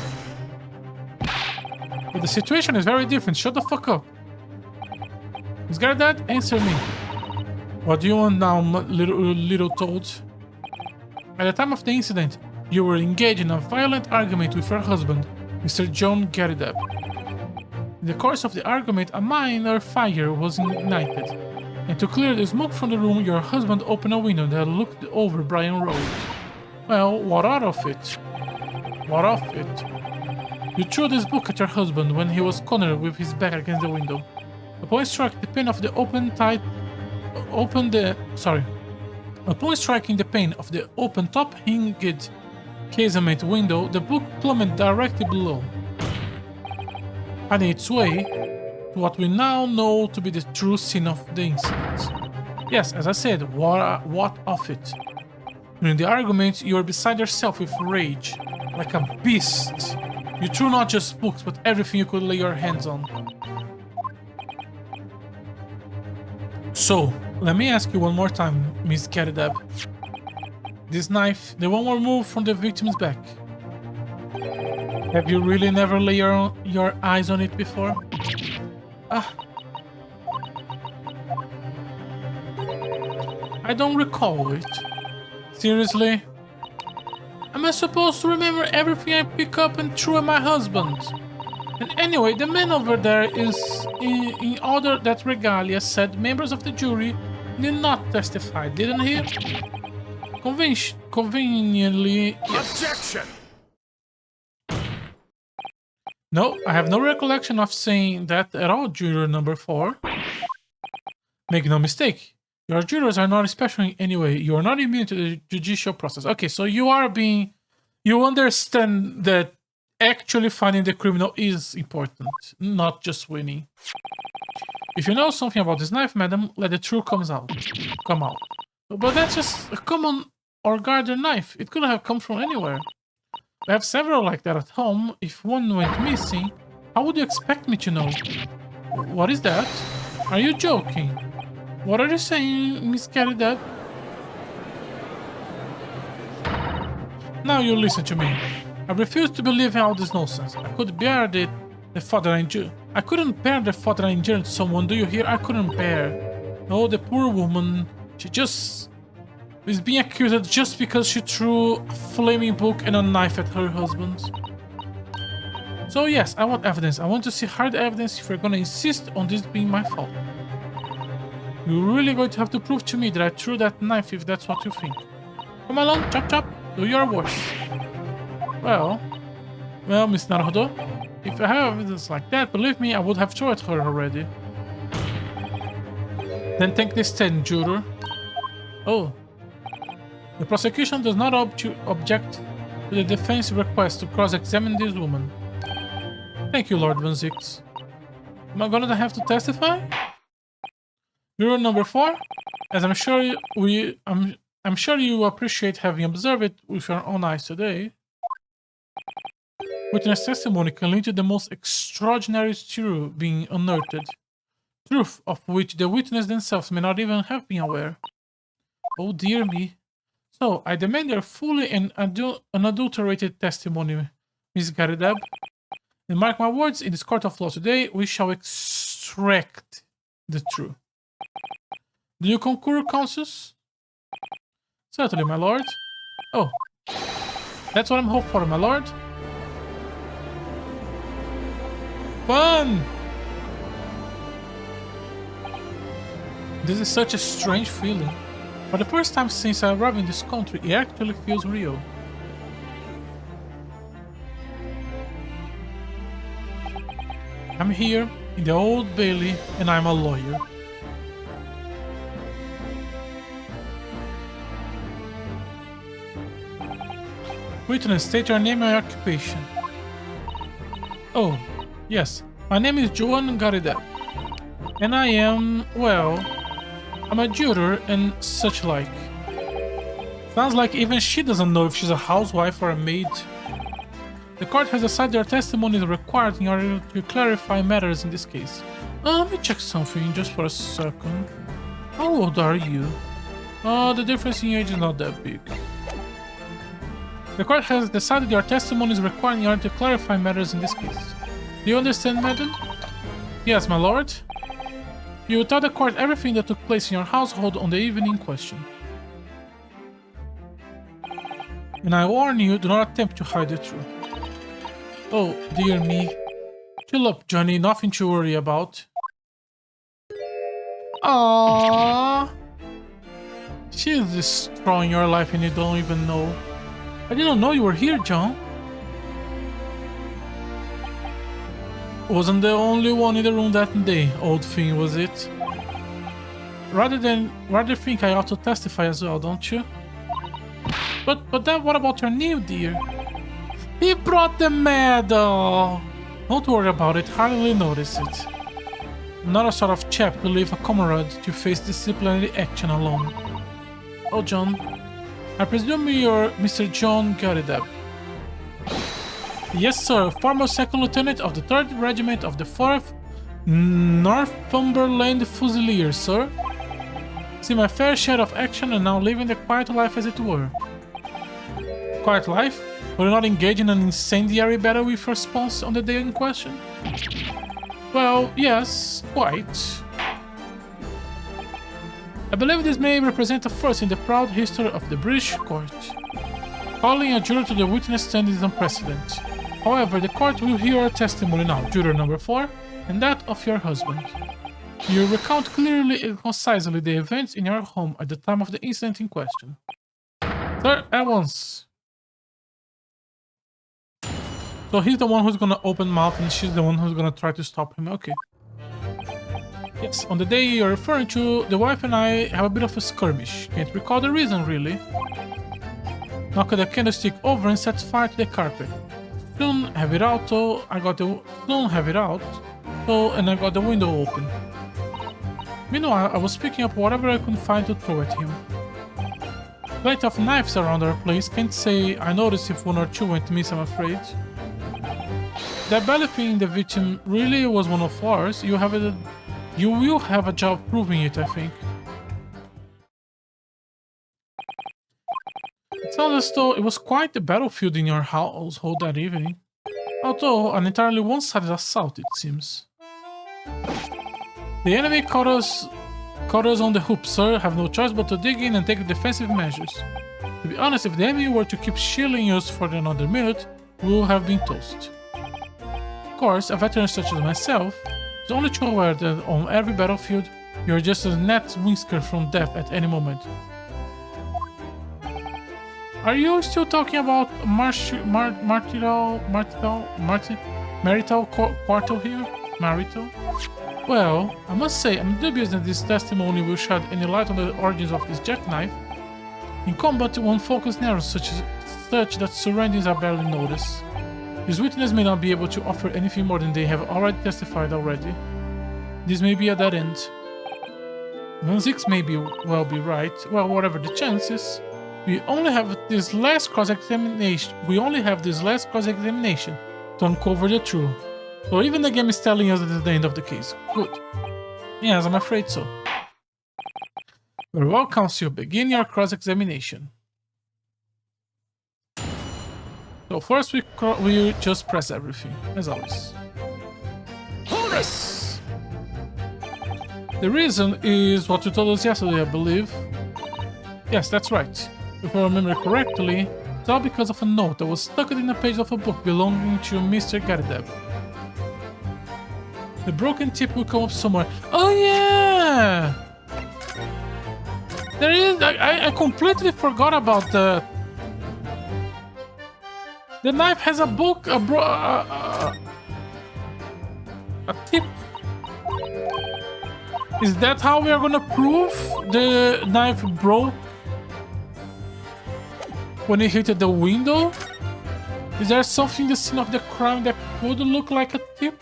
A: But the situation is very different. Shut the fuck up. Miss Gardat, answer me. What do you want now, little toad? At the time of the incident, you were engaged in a violent argument with your husband, Mr. John Garideb. In the course of the argument, a minor fire was ignited, and to clear the smoke from the room, your husband opened a window that looked over Brian Road. Well, what out of it? What of it? You threw this book at your husband when he was cornered with his back against the window. Upon striking the pane of the Upon striking the pane of the open top-hinged casement window, the book plummeted directly below, finding its way to what we now know to be the true scene of the incident. Yes, as I said, what of it? During the argument, you were beside yourself with rage, like a beast. You threw not just books, but everything you could lay your hands on. So, let me ask you one more time, Miss Garideb. This knife, the one removed from the victim's back. Have you really never laid your eyes on it before? I don't recall it. Seriously? Am I supposed to remember everything I pick up and throw at my husband? And anyway, the man over there is in order that regalia said members of the jury did not testify, didn't he? Conveniently, yes.
B: Objection!
A: No, I have no recollection of saying that at all, juror number 4. Make no mistake, your jurors are not special in any way. You are not immune to the judicial process. Okay, so you understand that actually finding the criminal is important, not just winning. If you know something about this knife, madam, let the truth come out. But that's just a common or garden knife. It could have come from anywhere. I have several like that at home. If one went missing, how would you expect me to know? What is that? Are you joking? What are you saying, Miss Garideb? Now you listen to me. I refuse to believe in all this nonsense. I couldn't bear the thought that I injured someone. Do you hear? I couldn't bear. Oh, the poor woman. She just is being accused just because she threw a flaming book and a knife at her husband. So yes, I want evidence. I want to see hard evidence if you're gonna insist on this being my fault. You're really going to have to prove to me that I threw that knife if that's what you think. Come along, chop chop, do your worst. Well, Miss Naruto, If I have evidence like that, believe me, I would have showed her already. Then take the stand, juror. Oh. The prosecution does not object to the defense request to cross-examine this woman. Thank you, Lord Van Zix. Am I gonna have to testify? Juror number 4, as I'm sure I'm sure you appreciate having observed it with your own eyes today. Witness testimony can lead to the most extraordinary truth being unearthed, truth of which the witness themselves may not even have been aware. Oh dear me. So, I demand your fully and unadulterated testimony, Miss Garidab. And mark my words, in this court of law today, we shall extract the truth. Do you concur, Consus? Certainly, my lord. Oh, that's what I'm hoping for, my lord. Fun! This is such a strange feeling. For the first time since I arrived in this country, it actually feels real. I'm here in the Old Bailey and I'm a lawyer. Witness, state your name and occupation. Oh, yes. My name is Joan Garidab. And I am, well, I'm a juror and such like. Sounds like even she doesn't know if she's a housewife or a maid. The court has decided your testimony is required in order to clarify matters in this case. Let me check something just for a second. How old are you? The difference in age is not that big. The court has decided your testimony is required in order to clarify matters in this case. Do you understand, madam? Yes, my lord. You will tell the court everything that took place in your household on the evening in question. And I warn you, do not attempt to hide the truth. Oh, dear me. Chill up, Johnny, nothing to worry about. Aww. She's destroying your life and you don't even know. I didn't know you were here, John. Wasn't the only one in the room that day, old thing, was it? Rather think I ought to testify as well, don't you? But then what about your new dear? He brought the medal! Don't worry about it, hardly notice it. I'm not a sort of chap to leave a comrade to face disciplinary action alone. Oh, John. I presume you're Mr. John Garidab. Yes, sir. Former second lieutenant of the 3rd Regiment of the 4th Northumberland Fusiliers, sir. See my fair share of action and now living the quiet life as it were. Quiet life? Were you not engaged in an incendiary battle with your spouse on the day in question? Well, yes, quite. I believe this may represent a first in the proud history of the British court. Calling a juror to the witness stand is unprecedented. However, the court will hear your testimony now, juror number 4, and that of your husband. You recount clearly and concisely the events in your home at the time of the incident in question. Sir, at once. So he's the one who's gonna open mouth and she's the one who's gonna try to stop him. Okay. Yes, on the day you're referring to, the wife and I have a bit of a skirmish. Can't recall the reason, really. Knocked the candlestick over and set fire to the carpet. Soon have it out, so I got the window open. Meanwhile, I was picking up whatever I could find to throw at him. Plenty of knives around our place, can't say I noticed if one or two went miss, I'm afraid. That belly thing the victim really was one of ours. You will have a job proving it, I think. It sounds as though it was quite the battlefield in your household that evening. Although an entirely one-sided assault, it seems. The enemy caught us on the hoop, sir. Have no choice but to dig in and take defensive measures. To be honest, if the enemy were to keep shelling us for another minute, we would have been toast. Of course, a veteran such as myself is only too aware that on every battlefield, you are just a net whisker from death at any moment. Are you still talking about Martin? marital quarrel here? Marital? Well, I must say, I'm dubious that this testimony will shed any light on the origins of this jackknife. In combat, one focus narrows such that surroundings are barely noticed. This witness may not be able to offer anything more than they have already testified already. This may be a dead end. 1-6 may well be right. Well, whatever the chances, we only have this last cross-examination. To uncover the truth. So even the game is telling us that it's the end of the case. Good. Yes, I'm afraid so. Very well, Counsel. Begin your cross-examination. So first we just press everything, as always. Press. The reason is what you told us yesterday, I believe. Yes, that's right. If I remember correctly, it's all because of a note that was stuck in a page of a book belonging to Mr. Gardev. The broken tip will come up somewhere. Oh yeah! There is... I completely forgot about that. The knife has a book, a tip. Is that how we are gonna prove the knife broke when it hit the window? Is there something in the scene of the crime that could look like a tip?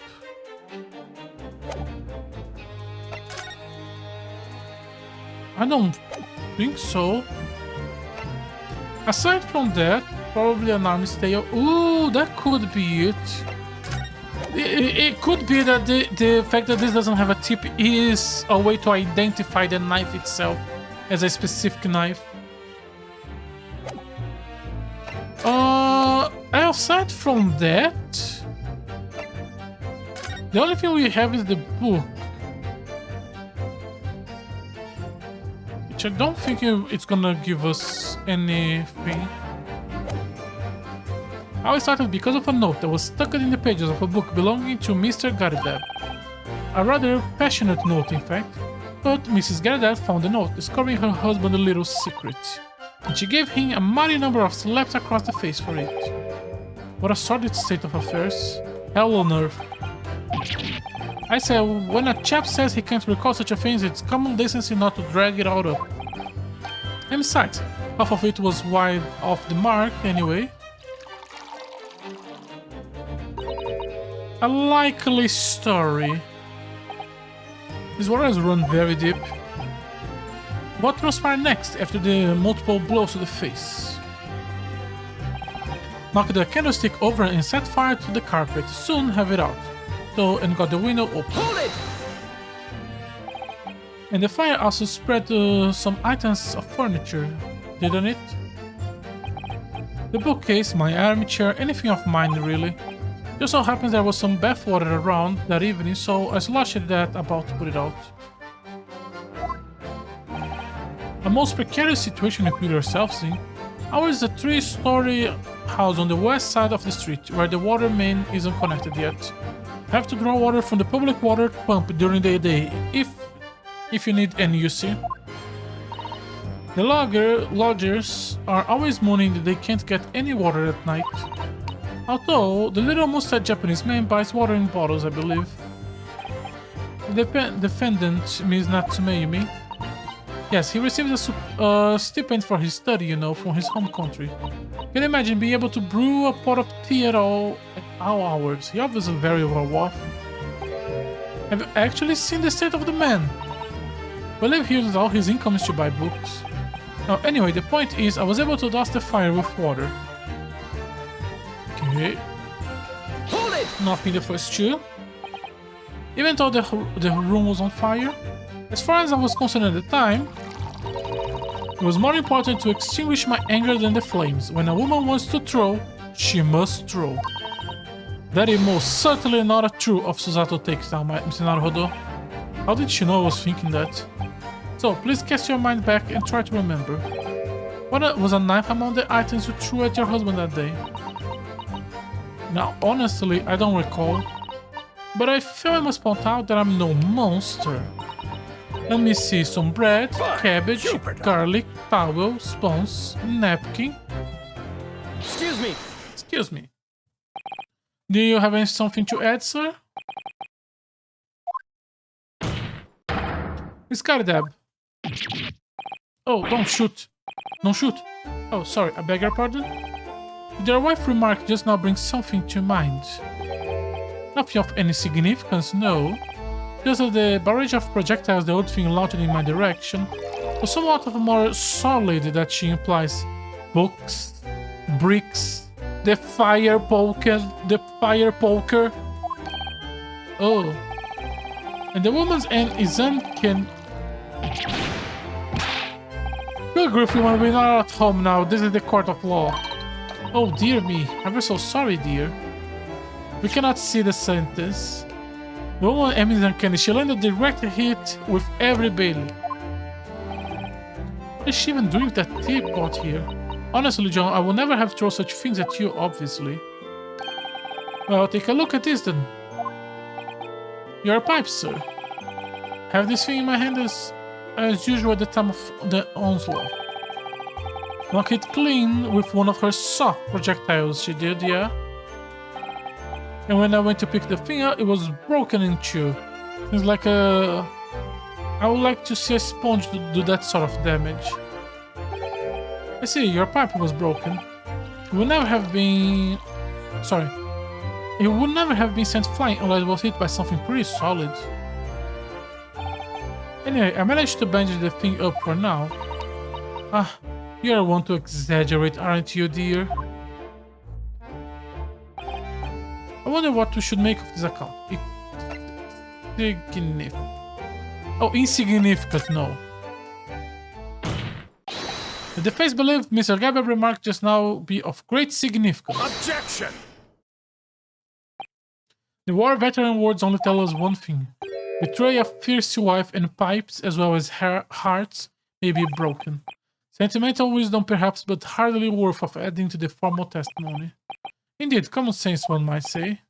A: I don't think so. Aside from that, probably an arm's tail. Ooh, that could be it. It could be that the fact that this doesn't have a tip is a way to identify the knife itself as a specific knife. Aside from that, the only thing we have is the book. Which I don't think it's gonna give us anything. How it started because of a note that was stuck in the pages of a book belonging to Mr. Gardev. A rather passionate note, in fact. But Mrs. Gardev found the note, discovering her husband a little secret. And she gave him a mighty number of slaps across the face for it. What a sordid state of affairs. Hell on earth. I say, when a chap says he can't recall such a thing, it's common decency not to drag it out up. And besides, half of it was wide off the mark anyway. A likely story. These waters run very deep. What transpired next after the multiple blows to the face? Knocked the candlestick over and set fire to the carpet. Soon have it out. So, and got the window open. Hold it! And the fire also spread some items of furniture, didn't it? The bookcase, my armchair, anything of mine really. Just so happens there was some bathwater around that evening, so I sloshed that about to put it out. A most precarious situation you put yourselves in. Ours is a 3-story house on the west side of the street, where the water main isn't connected yet. Have to draw water from the public water pump during the day, if you need any, you see. The lodgers are always moaning that they can't get any water at night. Although, the little mustard Japanese man buys water in bottles, I believe. The defendant, Ms. Natsume, you mean? Yes, he receives a stipend for his study, you know, from his home country. Can you imagine being able to brew a pot of tea at all hours? He obviously very well off. Have you actually seen the state of the man? I believe he uses all his income to buy books. Now, anyway, the point is, I was able to douse the fire with water. Okay. Hold it! Nothing the first two. Even though the room was on fire, as far as I was concerned at the time, it was more important to extinguish my anger than the flames. When a woman wants to throw, she must throw. That is most certainly not a true of Susato takes down Mr. Naruhodo. How did she know I was thinking that? So, please cast your mind back and try to remember. What was a knife among the items you threw at your husband that day? Now, honestly, I don't recall. But I feel I must point out that I'm no monster. Let me see, some bread, cabbage, garlic, towel, sponge, napkin. Excuse me. Do you have something to add, sir? Miss Cardab. Oh, don't shoot. Don't shoot. Oh, sorry, I beg your pardon? Their wife remark just now brings something to mind. Nothing of any significance, no. Just that the barrage of projectiles the old thing launched in my direction was somewhat of a more solid that she implies. Books, bricks, the fire poker. Oh. And the woman's end is uncanny. Good grief, woman, we're not at home now. This is the court of law. Oh, dear me. I'm so sorry, dear. We cannot see the sentence. The woman aim is uncanny. She landed a direct hit with every Bailey. What is she even doing with that teapot here? Honestly, John, I will never have thrown such things at you, obviously. Well, take a look at this then. Your pipe, sir. Have this thing in my hand as usual at the time of the onslaught. Knock it clean with one of her soft projectiles, she did, yeah? And when I went to pick the thing up, it was broken in two. It's like a... I would like to see a sponge do that sort of damage. I see, your pipe was broken. It would never have been... Sorry. It would never have been sent flying unless it was hit by something pretty solid. Anyway, I managed to bandage the thing up for now. Ah, you're one to exaggerate, aren't you, dear? I wonder what we should make of this account. Insignificant. Oh, insignificant, no. The defense believed Mr. Gabriel remark just now be of great significance.
B: Objection!
A: The war veteran words only tell us one thing. Betray a fierce wife and pipes, as well as her hearts, may be broken. Sentimental wisdom perhaps, but hardly worth of adding to the formal testimony. Indeed, common sense, one might say.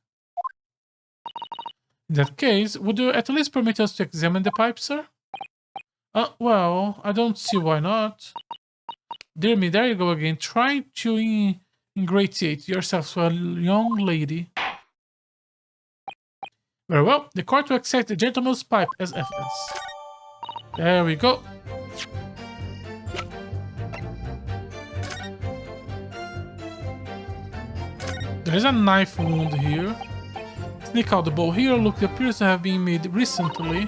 A: In that case, would you at least permit us to examine the pipe, sir? Well, I don't see why not. Dear me, there you go again, trying to ingratiate yourself to a young lady. Very well, the court will accept the gentleman's pipe as evidence. There we go. There is a knife wound here. Sneak out the bowl here. Look, it appears to have been made recently.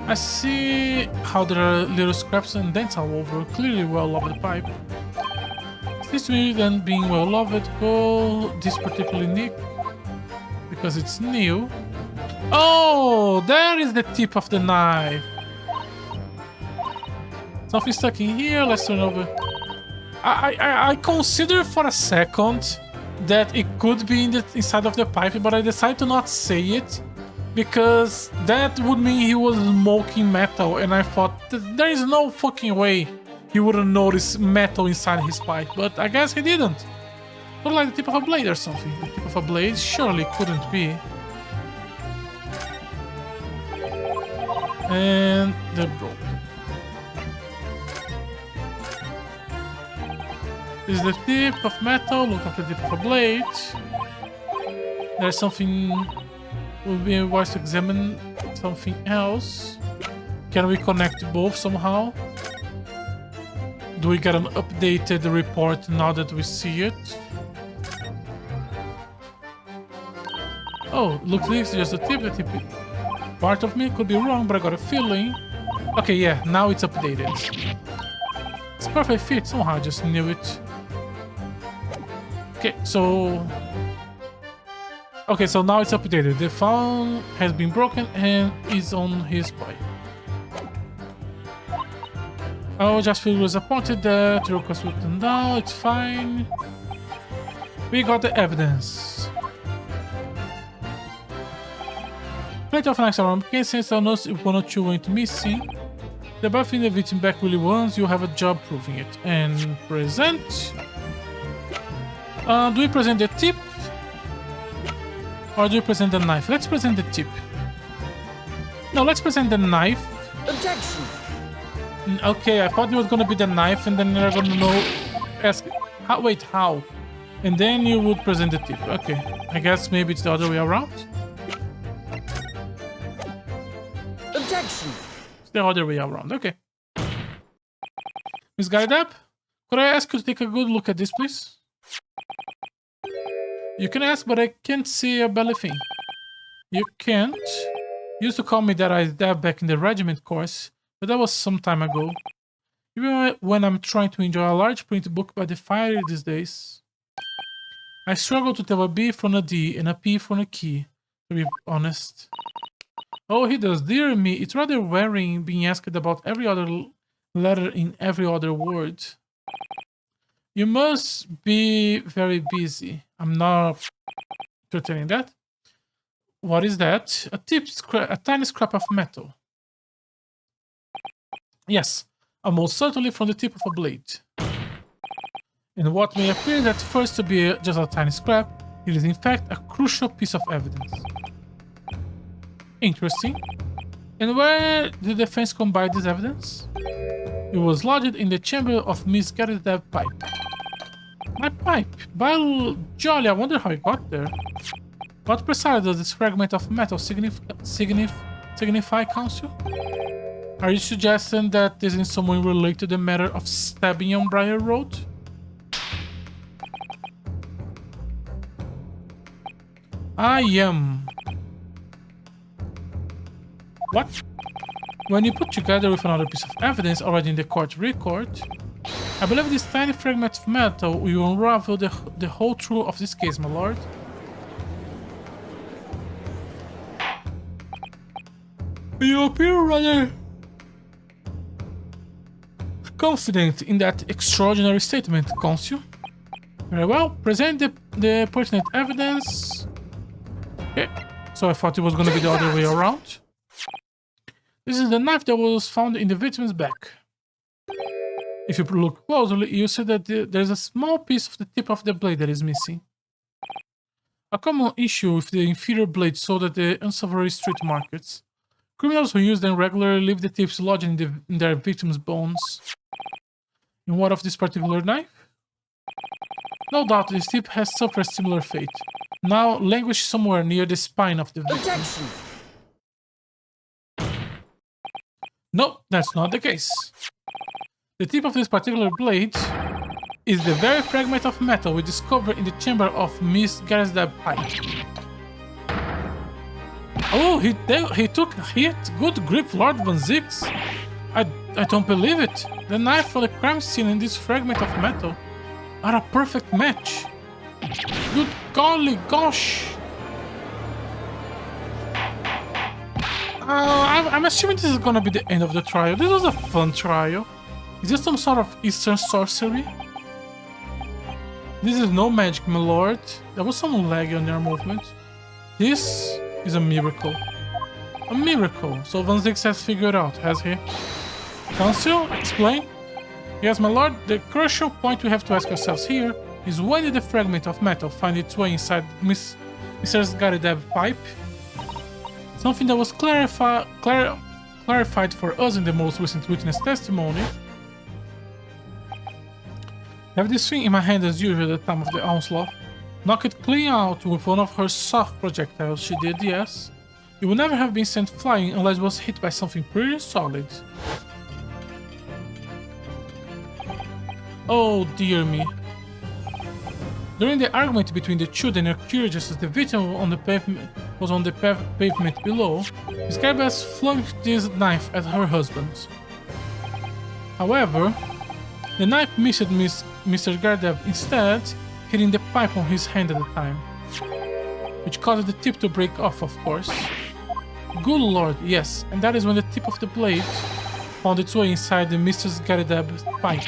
A: I see how there are little scraps and dents all over. Clearly well-loved pipe. Seems to me then being well-loved. Go this particularly nick because it's new. Oh, there is the tip of the knife. Something stuck in here. Let's turn over. I consider for a second that it could be in the inside of the pipe, but I decided to not say it because that would mean he was smoking metal, and I thought there is no fucking way he wouldn't notice metal inside his pipe, but I guess he didn't. Look like the tip of a blade or something. The tip of a blade surely couldn't be. And they're broken. This is the tip of metal, look at the tip of a blade. There's something, would be wise to examine something else. Can we connect both somehow? Do we get an updated report now that we see it? Oh, looks like it's just a tip. The tip. Part of me could be wrong, but I got a feeling. Okay, yeah, now it's updated. It's a perfect fit, somehow I just knew it. Okay, so now it's updated. The phone has been broken and is on his pipe. Oh, just feel disappointed that your request was turned down. It's fine. We got the evidence. Plenty of nights around. Can't sense I noticed if one or two went missing. The buff in the victim back really once, you have a job proving it. And present. Do we present the tip? Or do we present the knife? Let's present the tip. No, let's present the knife.
B: Objection!
A: Okay, I thought it was gonna be the knife and then they're gonna know... Ask... How, wait, how? And then you would present the tip. Okay, I guess maybe it's the other way around.
B: Objection!
A: It's the other way around. Okay. Miss Garidab, could I ask you to take a good look at this, please? You can ask, but I can't see a belly thing. You can't. You used to call me that I dab back in the regiment course, but that was some time ago. Even when I'm trying to enjoy a large print book by the fire these days, I struggle to tell a B from a D and a P from a key, to be honest. Oh, he does. Dear me, it's rather wearing being asked about every other letter in every other word. You must be very busy. I'm not pretending that. What is that? A tiny scrap of metal. Yes, almost certainly from the tip of a blade. And what may appear at first to be just a tiny scrap, it is in fact a crucial piece of evidence. Interesting. And where did the defense come by this evidence? It was lodged in the chamber of Miss Garidab's pipe. My pipe? By jolly, I wonder how it got there. What precisely does this fragment of metal signify, Council? Are you suggesting that this is in some way related to the matter of stabbing on Briar Road? I am. What? When you put together with another piece of evidence already in the court record, I believe this tiny fragment of metal will unravel the whole truth of this case, my lord. You appear rather confident in that extraordinary statement, Consul. Very well, present the pertinent evidence. Okay, so I thought it was going to be the other way around. This is the knife that was found in the victim's back. If you look closely, you see that there's a small piece of the tip of the blade that is missing. A common issue with the inferior blade sold at the unsavory street markets. Criminals who use them regularly leave the tips lodged in their victims' bones. In what of this particular knife? No doubt this tip has suffered a similar fate. Now languished somewhere near the spine of the victim.
B: Objection!
A: No, that's not the case. The tip of this particular blade is the very fragment of metal we discovered in the chamber of Miss Garidab's pipe. Oh, he took a hit. Good grip, Lord Van Zix. I don't believe it. The knife for the crime scene and this fragment of metal are a perfect match. Good golly gosh. I'm assuming this is gonna be the end of the trial. This was a fun trial. Is this some sort of Eastern sorcery? This is no magic, my lord. There was some lag on your movement. This is a miracle. A miracle. So Van Zix has figured out, has he? Council, explain. Yes, my lord, the crucial point we have to ask ourselves here is when did the fragment of metal find its way inside Mr. Garidab's pipe? Something that was clarified for us in the most recent witness testimony. I have this thing in my hand as usual at the time of the onslaught. Knock it clean out with one of her soft projectiles, she did, yes. It would never have been sent flying unless it was hit by something pretty solid. Oh dear me. During the argument between the children and curious as the victim was on the pavement below, Miss Garidab flung this knife at her husband. However, the knife missed Mr. Garidab instead, hitting the pipe on his hand at the time, which caused the tip to break off, of course. Good lord, yes, and that is when the tip of the blade found its way inside the Mr. Garidab's pipe.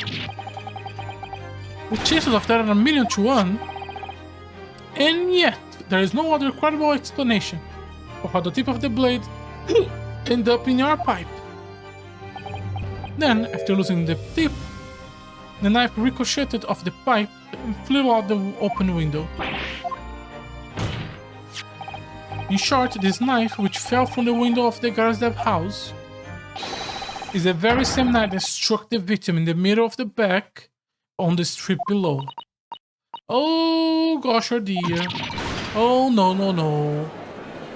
A: The chances of that are 1,000,000 to 1, and yet there is no other credible explanation for how the tip of the blade ended up in your pipe. Then, after losing the tip, the knife ricocheted off the pipe and flew out the open window. In short, this knife, which fell from the window of the Garidab house, is the very same knife that struck the victim in the middle of the back on the street below. Oh gosh, oh dear. Oh no, no, no.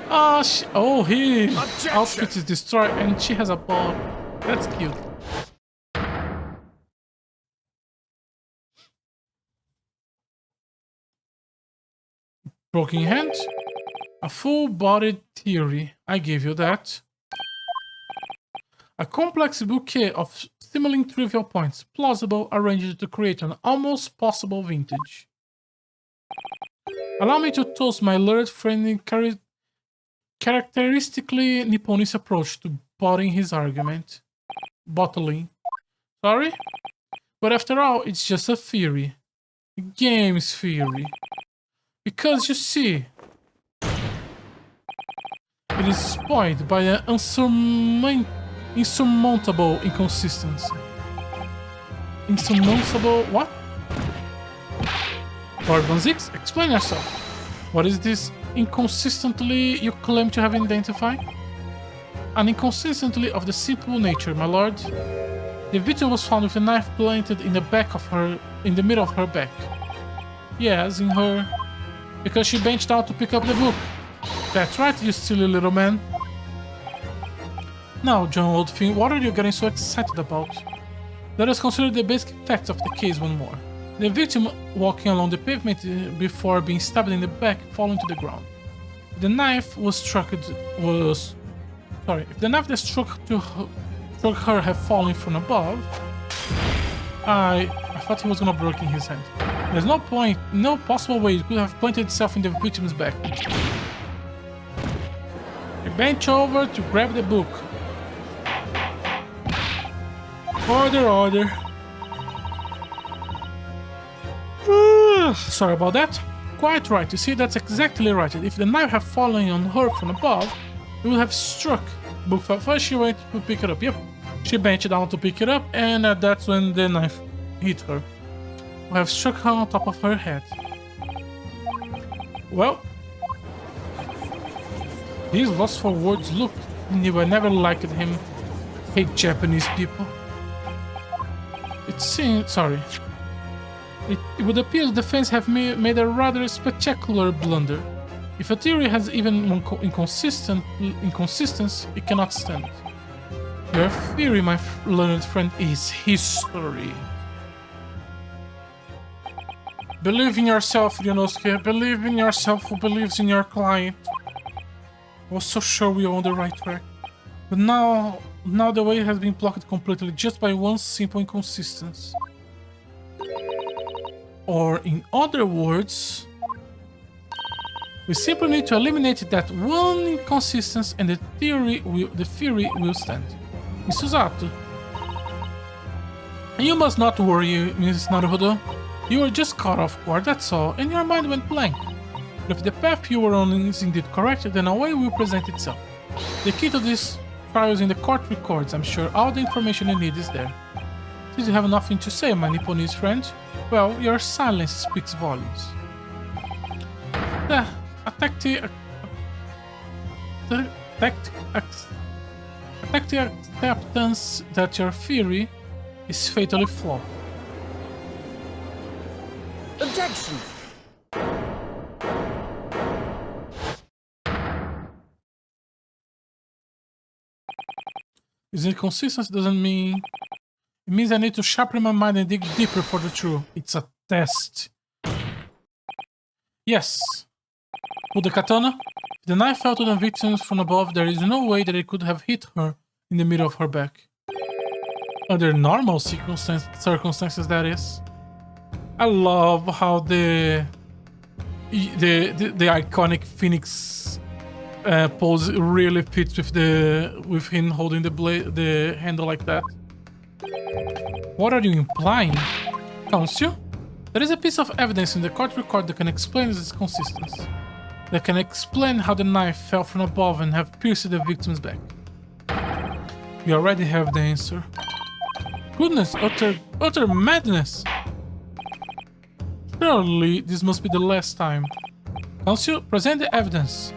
A: Ah, oh, his outfit is destroyed and she has a ball. That's cute. Broken hand? A full-bodied theory. I gave you that. A complex bouquet of seemingly trivial points, plausible, arranged to create an almost possible vintage. Allow me to toast my learned friend in characteristically Nipponese approach to bottling his argument. Bottling. Sorry? But after all, it's just a theory. A game's theory. Because you see, it is spoiled by an insurmountable inconsistency. Insurmountable what? Lord Van Zix, explain yourself. What is this inconsistently you claim to have identified? An inconsistency of the simple nature, my lord. The victim was found with a knife planted in the middle of her back. Yes, in her... because she bent down to pick up the book. That's right, you silly little man. Now, John Oldfin, what are you getting so excited about? Let us consider the basic facts of the case one more. The victim walking along the pavement before being stabbed in the back, falling to the ground. If the knife that struck her had fallen from above, I thought he was gonna break in his hand. There's no possible way it could have pointed itself in the victim's back. He bent over to grab the book. Order, order. Sorry about that. Quite right, you see, that's exactly right. If the knife had fallen on her from above, it would have struck. But first she went to pick it up. Yep, she bent down to pick it up, and that's when the knife hit her. Would have struck her on top of her head. Well, he's lost for words. Look, I never liked him. Hate Japanese people. It seems... sorry. It would appear the defense have made a rather spectacular blunder. If a theory has even inconsistency, it cannot stand. Your theory, my learned friend, is history. Believe in yourself, Ryunosuke. Believe in yourself who believes in your client. I was so sure we were on the right track. But now the way has been blocked completely just by one simple inconsistency. Or in other words, we simply need to eliminate that one inconsistency and the theory will stand. Miss Susato, you must not worry, Mrs. Naruhodo. You were just caught off guard, that's all, and your mind went blank. But if the path you were on is indeed correct, then a way will present itself. The key to this trial is in the court records. I'm sure all the information you need is there. Since you have nothing to say, my Nipponese friend, well, your silence speaks volumes. A tactic acceptance that your theory is fatally flawed.
B: Objection!
A: Is inconsistency doesn't mean... it means I need to sharpen my mind and dig deeper for the truth. It's a test. Yes. With the katana, if the knife fell to the victim from above, there is no way that it could have hit her in the middle of her back. Under normal circumstances, that is. I love how the iconic Phoenix pose really fits with him holding the handle like that. What are you implying? Counsel? There is a piece of evidence in the court record that can explain this consistency. That can explain how the knife fell from above and have pierced the victim's back. We already have the answer. Goodness, utter madness! Surely this must be the last time. Counsel, present the evidence.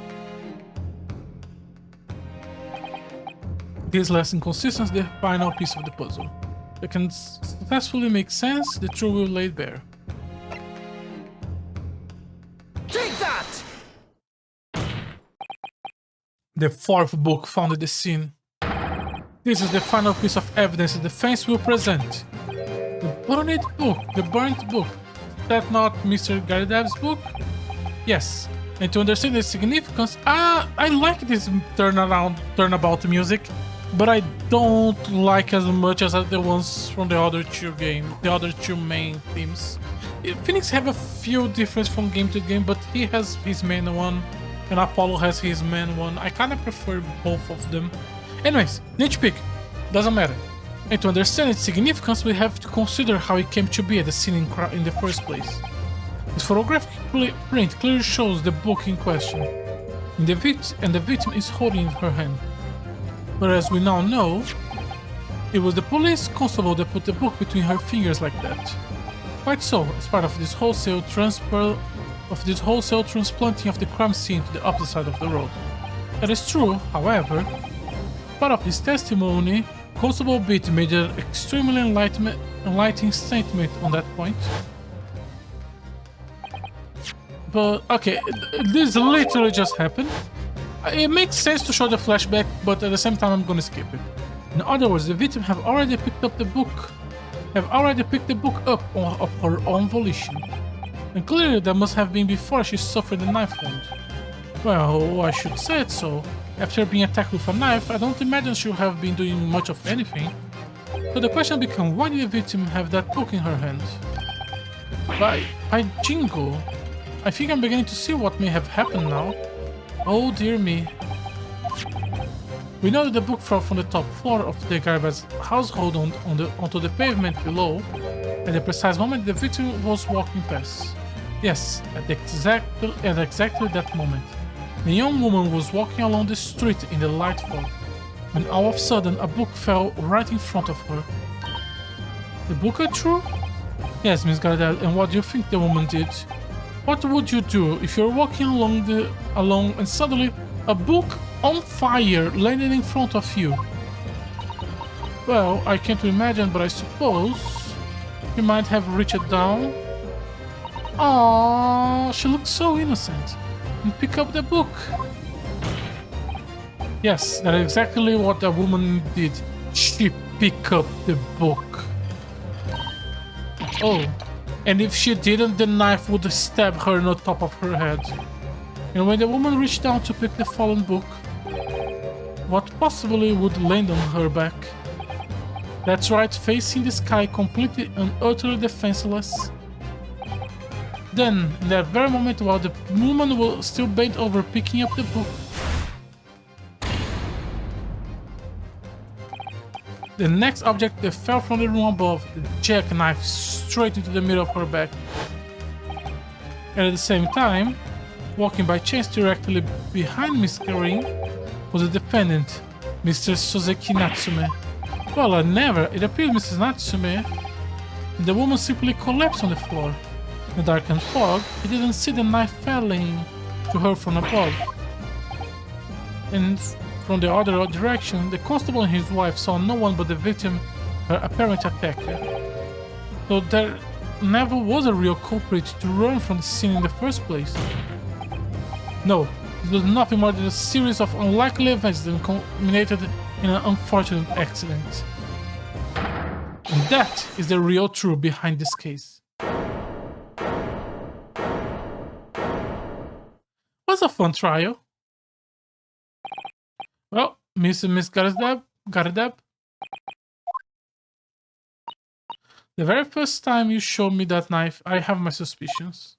A: This last inconsistency is the final piece of the puzzle. That can successfully make sense, the truth will lay bare. The fourth book found at the scene. This is the final piece of evidence the defense will present. The burnt book. Is that not Mr. Garidev's book? Yes. And to understand its significance, I like this turnabout music, but I don't like as much as the ones from the other two main themes. Phoenix have a few differences from game to game, but he has his main one, and Apollo has his main one. I kinda prefer both of them. Anyways, nitpick, doesn't matter. And to understand its significance, we have to consider how it came to be at the scene in the first place. This photographic print clearly shows the book in question, and the victim is holding her hand. But as we now know, it was the police constable that put the book between her fingers like that. Quite so, as part of this wholesale transplanting of the crime scene to the opposite side of the road. That is true, however. As part of his testimony, Constable Beat made an extremely enlightening statement on that point. But, okay, this literally just happened. It makes sense to show the flashback, but at the same time I'm gonna skip it. In other words, the victim have already picked the book up of her own volition. And clearly that must have been before she suffered the knife wound. Well, I should say it so. After being attacked with a knife, I don't imagine she would have been doing much of anything. So the question becomes, why did the victim have that book in her hand? By Jingo, I think I'm beginning to see what may have happened now. Oh dear me. We know that the book fell from the top floor of the Garibaldi's household onto the pavement below, at the precise moment the victim was walking past. Yes, at exactly that moment. The young woman was walking along the street in the light fog, when all of a sudden a book fell right in front of her. The book are true? Yes, Miss Gardel, and what do you think the woman did? What would you do if you're walking along and suddenly a book on fire landed in front of you? Well, I can't imagine, but I suppose you might have reached down. Aww, she looks so innocent. And pick up the book. Yes, that's exactly what the woman did. She picked up the book. Oh, and if she didn't, the knife would stab her in the top of her head. And when the woman reached down to pick the fallen book, what possibly would land on her back? That's right, facing the sky completely and utterly defenseless. Then, in that very moment, while the woman was still bent over picking up the book, the next object that fell from the room above, the jackknife straight into the middle of her back. And at the same time, walking by chance directly behind Miss Karin, was the defendant, Mr. Soseki Natsume. Well, never. It appears Mrs. Natsume, and the woman simply collapsed on the floor. In the darkened fog, he didn't see the knife falling to her from above. And from the other direction, the constable and his wife saw no one but the victim, her apparent attacker. So there never was a real culprit to run from the scene in the first place. No, it was nothing more than a series of unlikely events that culminated in an unfortunate accident. And that is the real truth behind this case. Was a fun trial. Well, Miss Garideb. The very first time you showed me that knife, I have my suspicions.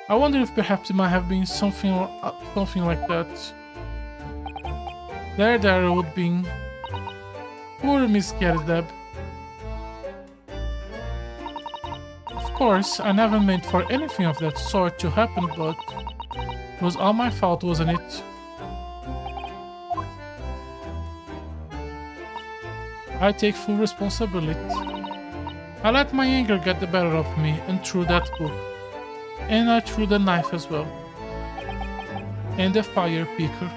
A: I wonder if perhaps it might have been something like that. There would be. Poor Miss Garideb. Of course, I never meant for anything of that sort to happen, but it was all my fault, wasn't it? I take full responsibility. I let my anger get the better of me and threw that book. And I threw the knife as well. And the fire picker.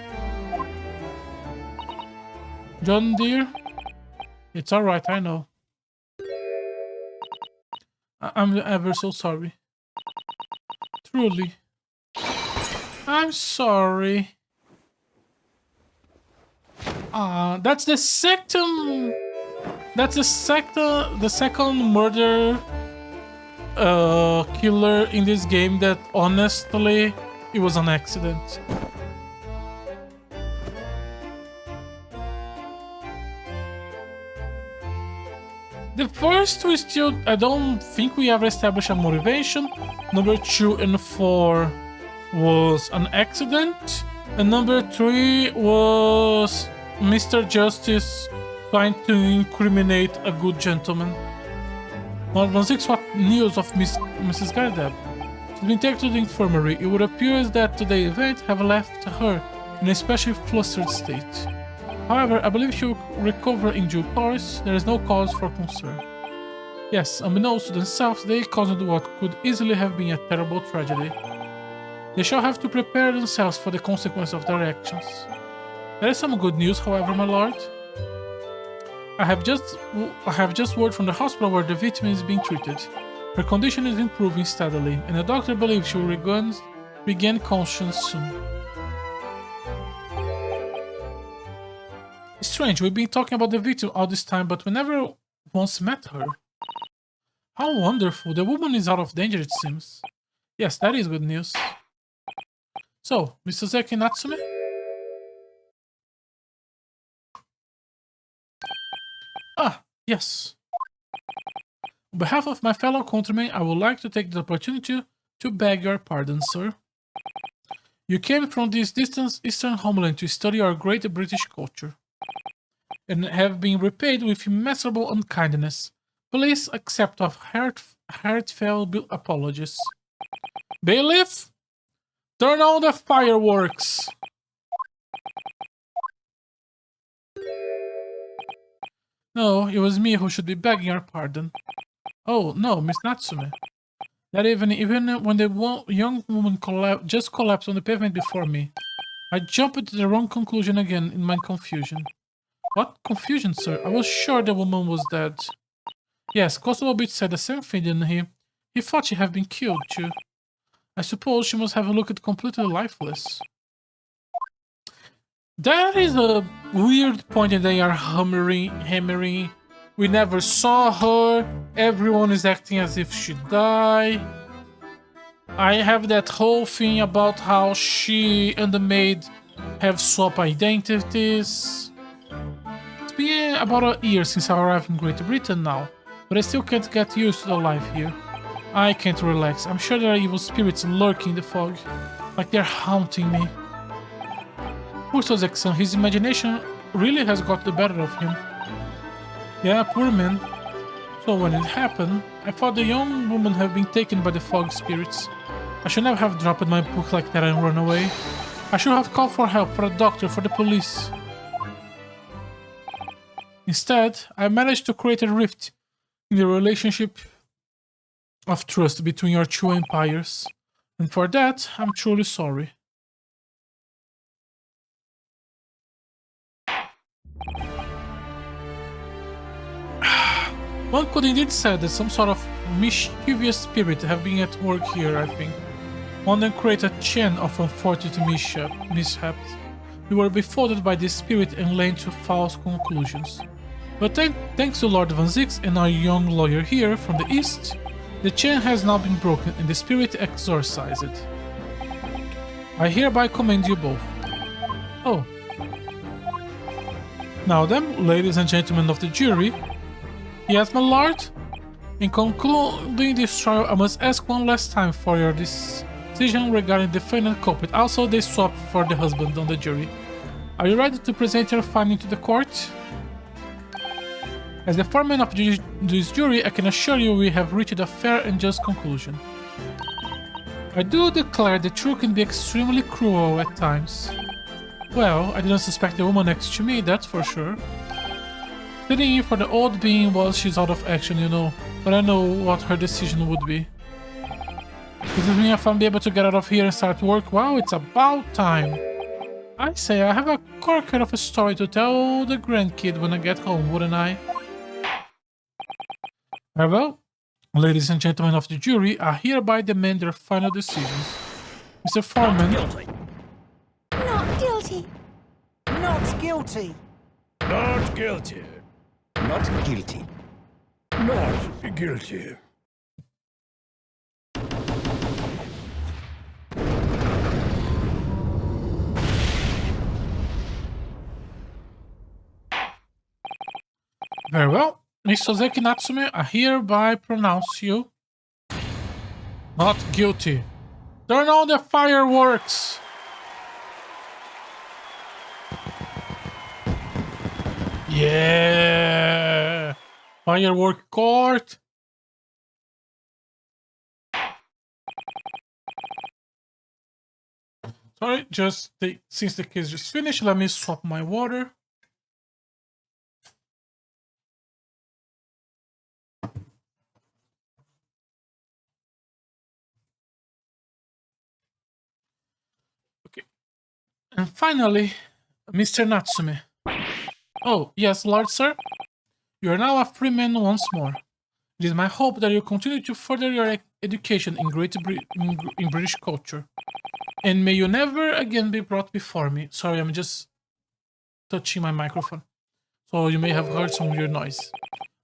A: John dear, it's alright, I know. I'm ever so sorry. Truly. I'm sorry. That's the second. That's the second murder killer in this game that honestly it was an accident. The first we still, I don't think we ever established a motivation. Number 2 and 4 was an accident. And number 3 was Mr. Justice trying to incriminate a good gentleman. Lord Van Zix, what news of Mrs. Gardeb? She's been taken to the infirmary. It would appear that the event have left her in a especially flustered state. However, I believe she will recover in due course. There is no cause for concern. Yes, unbeknownst to themselves, they caused what could easily have been a terrible tragedy. They shall have to prepare themselves for the consequences of their actions. There is some good news, however, my lord. I have just word from the hospital where the victim is being treated. Her condition is improving steadily, and the doctor believes she will regain conscience soon. Strange, we've been talking about the victim all this time, but we never once met her. How wonderful, the woman is out of danger, it seems. Yes, that is good news. So, Mr. Zeki Natsume? Ah, yes. On behalf of my fellow countrymen, I would like to take the opportunity to beg your pardon, sir. You came from this distant eastern homeland to study our great British culture, and have been repaid with immeasurable unkindness. Please accept of heartfelt apologies. Bailiff, turn on the fireworks! No, it was me who should be begging your pardon. Oh, no, Miss Natsume. That evening, even when the young woman just collapsed on the pavement before me, I jumped to the wrong conclusion again in my confusion. What confusion, sir? I was sure the woman was dead. Yes, Constable Beach said the same thing, didn't he? He thought she had been killed, too. I suppose she must have looked completely lifeless. That is a weird point that they are hammering. We never saw her. Everyone is acting as if she died. I have that whole thing about how she and the maid have swapped identities. It's been about a year since I arrived in Great Britain now, but I still can't get used to the life here. I can't relax. I'm sure there are evil spirits lurking in the fog, like they're haunting me. Poor Sozek-san, his imagination really has got the better of him. Yeah, poor man. So when it happened, I thought the young woman had been taken by the fog spirits. I should never have dropped my book like that and run away. I should have called for help, for a doctor, for the police. Instead, I managed to create a rift in the relationship of trust between your two empires. And for that, I'm truly sorry. One could indeed say that some sort of mischievous spirit have been at work here, I think. One then create a chain of unfortunate mishaps. We were befooled by this spirit and led to false conclusions. But thanks to Lord Van Zix and our young lawyer here from the east, the chain has now been broken and the spirit exorcised. I hereby commend you both. Oh. Now then, ladies and gentlemen of the jury. Yes, my lord? In concluding this trial, I must ask one last time for your decision regarding the final culprit. Also, they swapped for the husband on the jury. Are you ready to present your finding to the court? As the foreman of this jury, I can assure you we have reached a fair and just conclusion. I do declare the truth can be extremely cruel at times. Well, I didn't suspect the woman next to me, that's for sure. Sitting in for the old being while she's out of action, you know, but I know what her decision would be. Does this mean if I'm able to get out of here and start work? Wow, it's about time. I say, I have a corker of a story to tell the grandkid when I get home, wouldn't I? Very well, ladies and gentlemen of the jury, I hereby demand their final decisions. Mr. Foreman.
B: Not guilty.
C: Not guilty. Not guilty.
B: Not guilty.
C: Not guilty.
A: Very well. Miss Soseki Natsume, I hereby pronounce you not guilty. Turn on the fireworks! Yeah! Firework court! Sorry, since the case just finished, let me swap my water. Okay. And finally, Mr. Natsume. Oh, yes, Lord Sir. You are now a free man once more. It is my hope that you continue to further your education in in British culture. And may you never again be brought before me. Sorry, I'm just touching my microphone. So you may have heard some weird noise.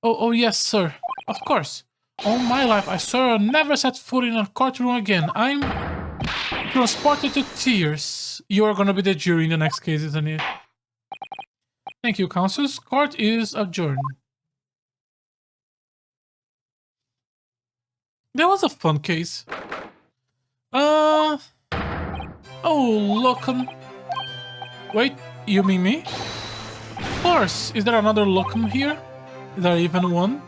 A: Oh yes, sir. Of course. All my life, I swear I'll never set foot in a courtroom again. I'm transported to tears. You are gonna be the jury in the next case, isn't it? Thank you, counsels. Court is adjourned. That was a fun case. Oh, Locum. Wait, you mean me? Of course. Is there another Locum here? Is there even one?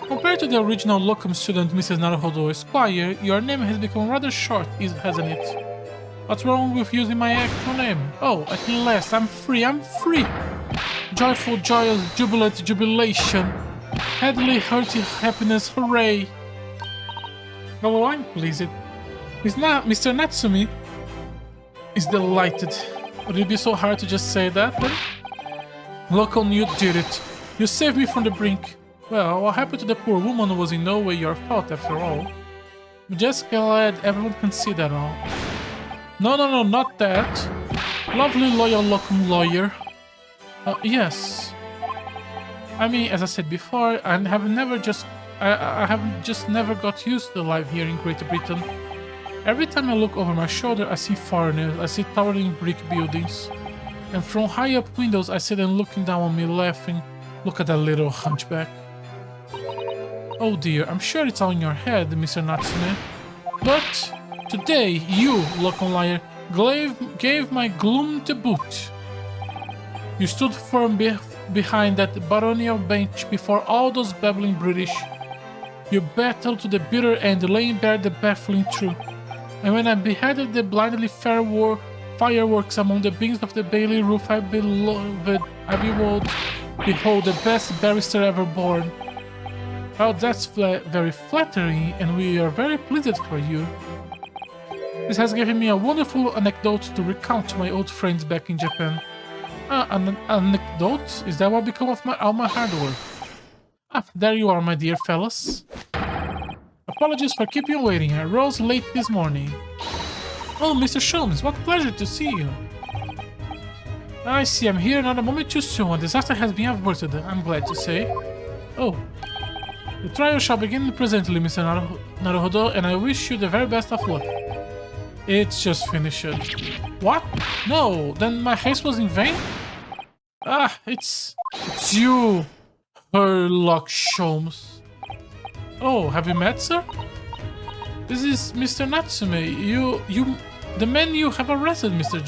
A: Compared to the original Locum student, Mrs. Naruhodo Esquire, your name has become rather short, hasn't it? What's wrong with using my actual name? Oh, at last, I'm free, I'm free! Joyful, joyous, jubilant, jubilation. Headly, hearty happiness, hooray! Oh, I'm pleased. Mr. Natsume is delighted. Would it be so hard to just say that, then? Locum, you did it. You saved me from the brink. Well, what happened to the poor woman was in no way your fault, after all. I'm just glad everyone can see that all. No, not that. Lovely loyal Locum lawyer. Yes. I mean, as I said before, I have just never got used to life here in Great Britain. Every time I look over my shoulder, I see foreigners, I see towering brick buildings. And from high up windows, I see them looking down on me laughing. Look at that little hunchback. Oh dear, I'm sure it's all in your head, Mr. Natsume. But today, you, Locum liar, gave my gloom to boot. You stood firm behind that baronial bench before all those babbling British. You battled to the bitter end, laying bare the baffling truth. And when I beheaded the blindly fireworks among the beams of the Bailey roof, I behold the best barrister ever born. Well, that's very flattering, and we are very pleased for you. This has given me a wonderful anecdote to recount to my old friends back in Japan. An anecdote? Is that what become of all my hard work? There you are, my dear fellas. Apologies for keeping you waiting. I rose late this morning. Oh, Mr. Sholmes, what pleasure to see you. I see I'm here not a moment too soon. A disaster has been averted, I'm glad to say. Oh. The trial shall begin presently, Mr. Naruhodo, and I wish you the very best of luck. It's just finished. What? No, then my haste was in vain? It's you, Sherlock Sholmes. Oh, have you met, sir? This is Mr. Natsume. The man you have arrested, Mr.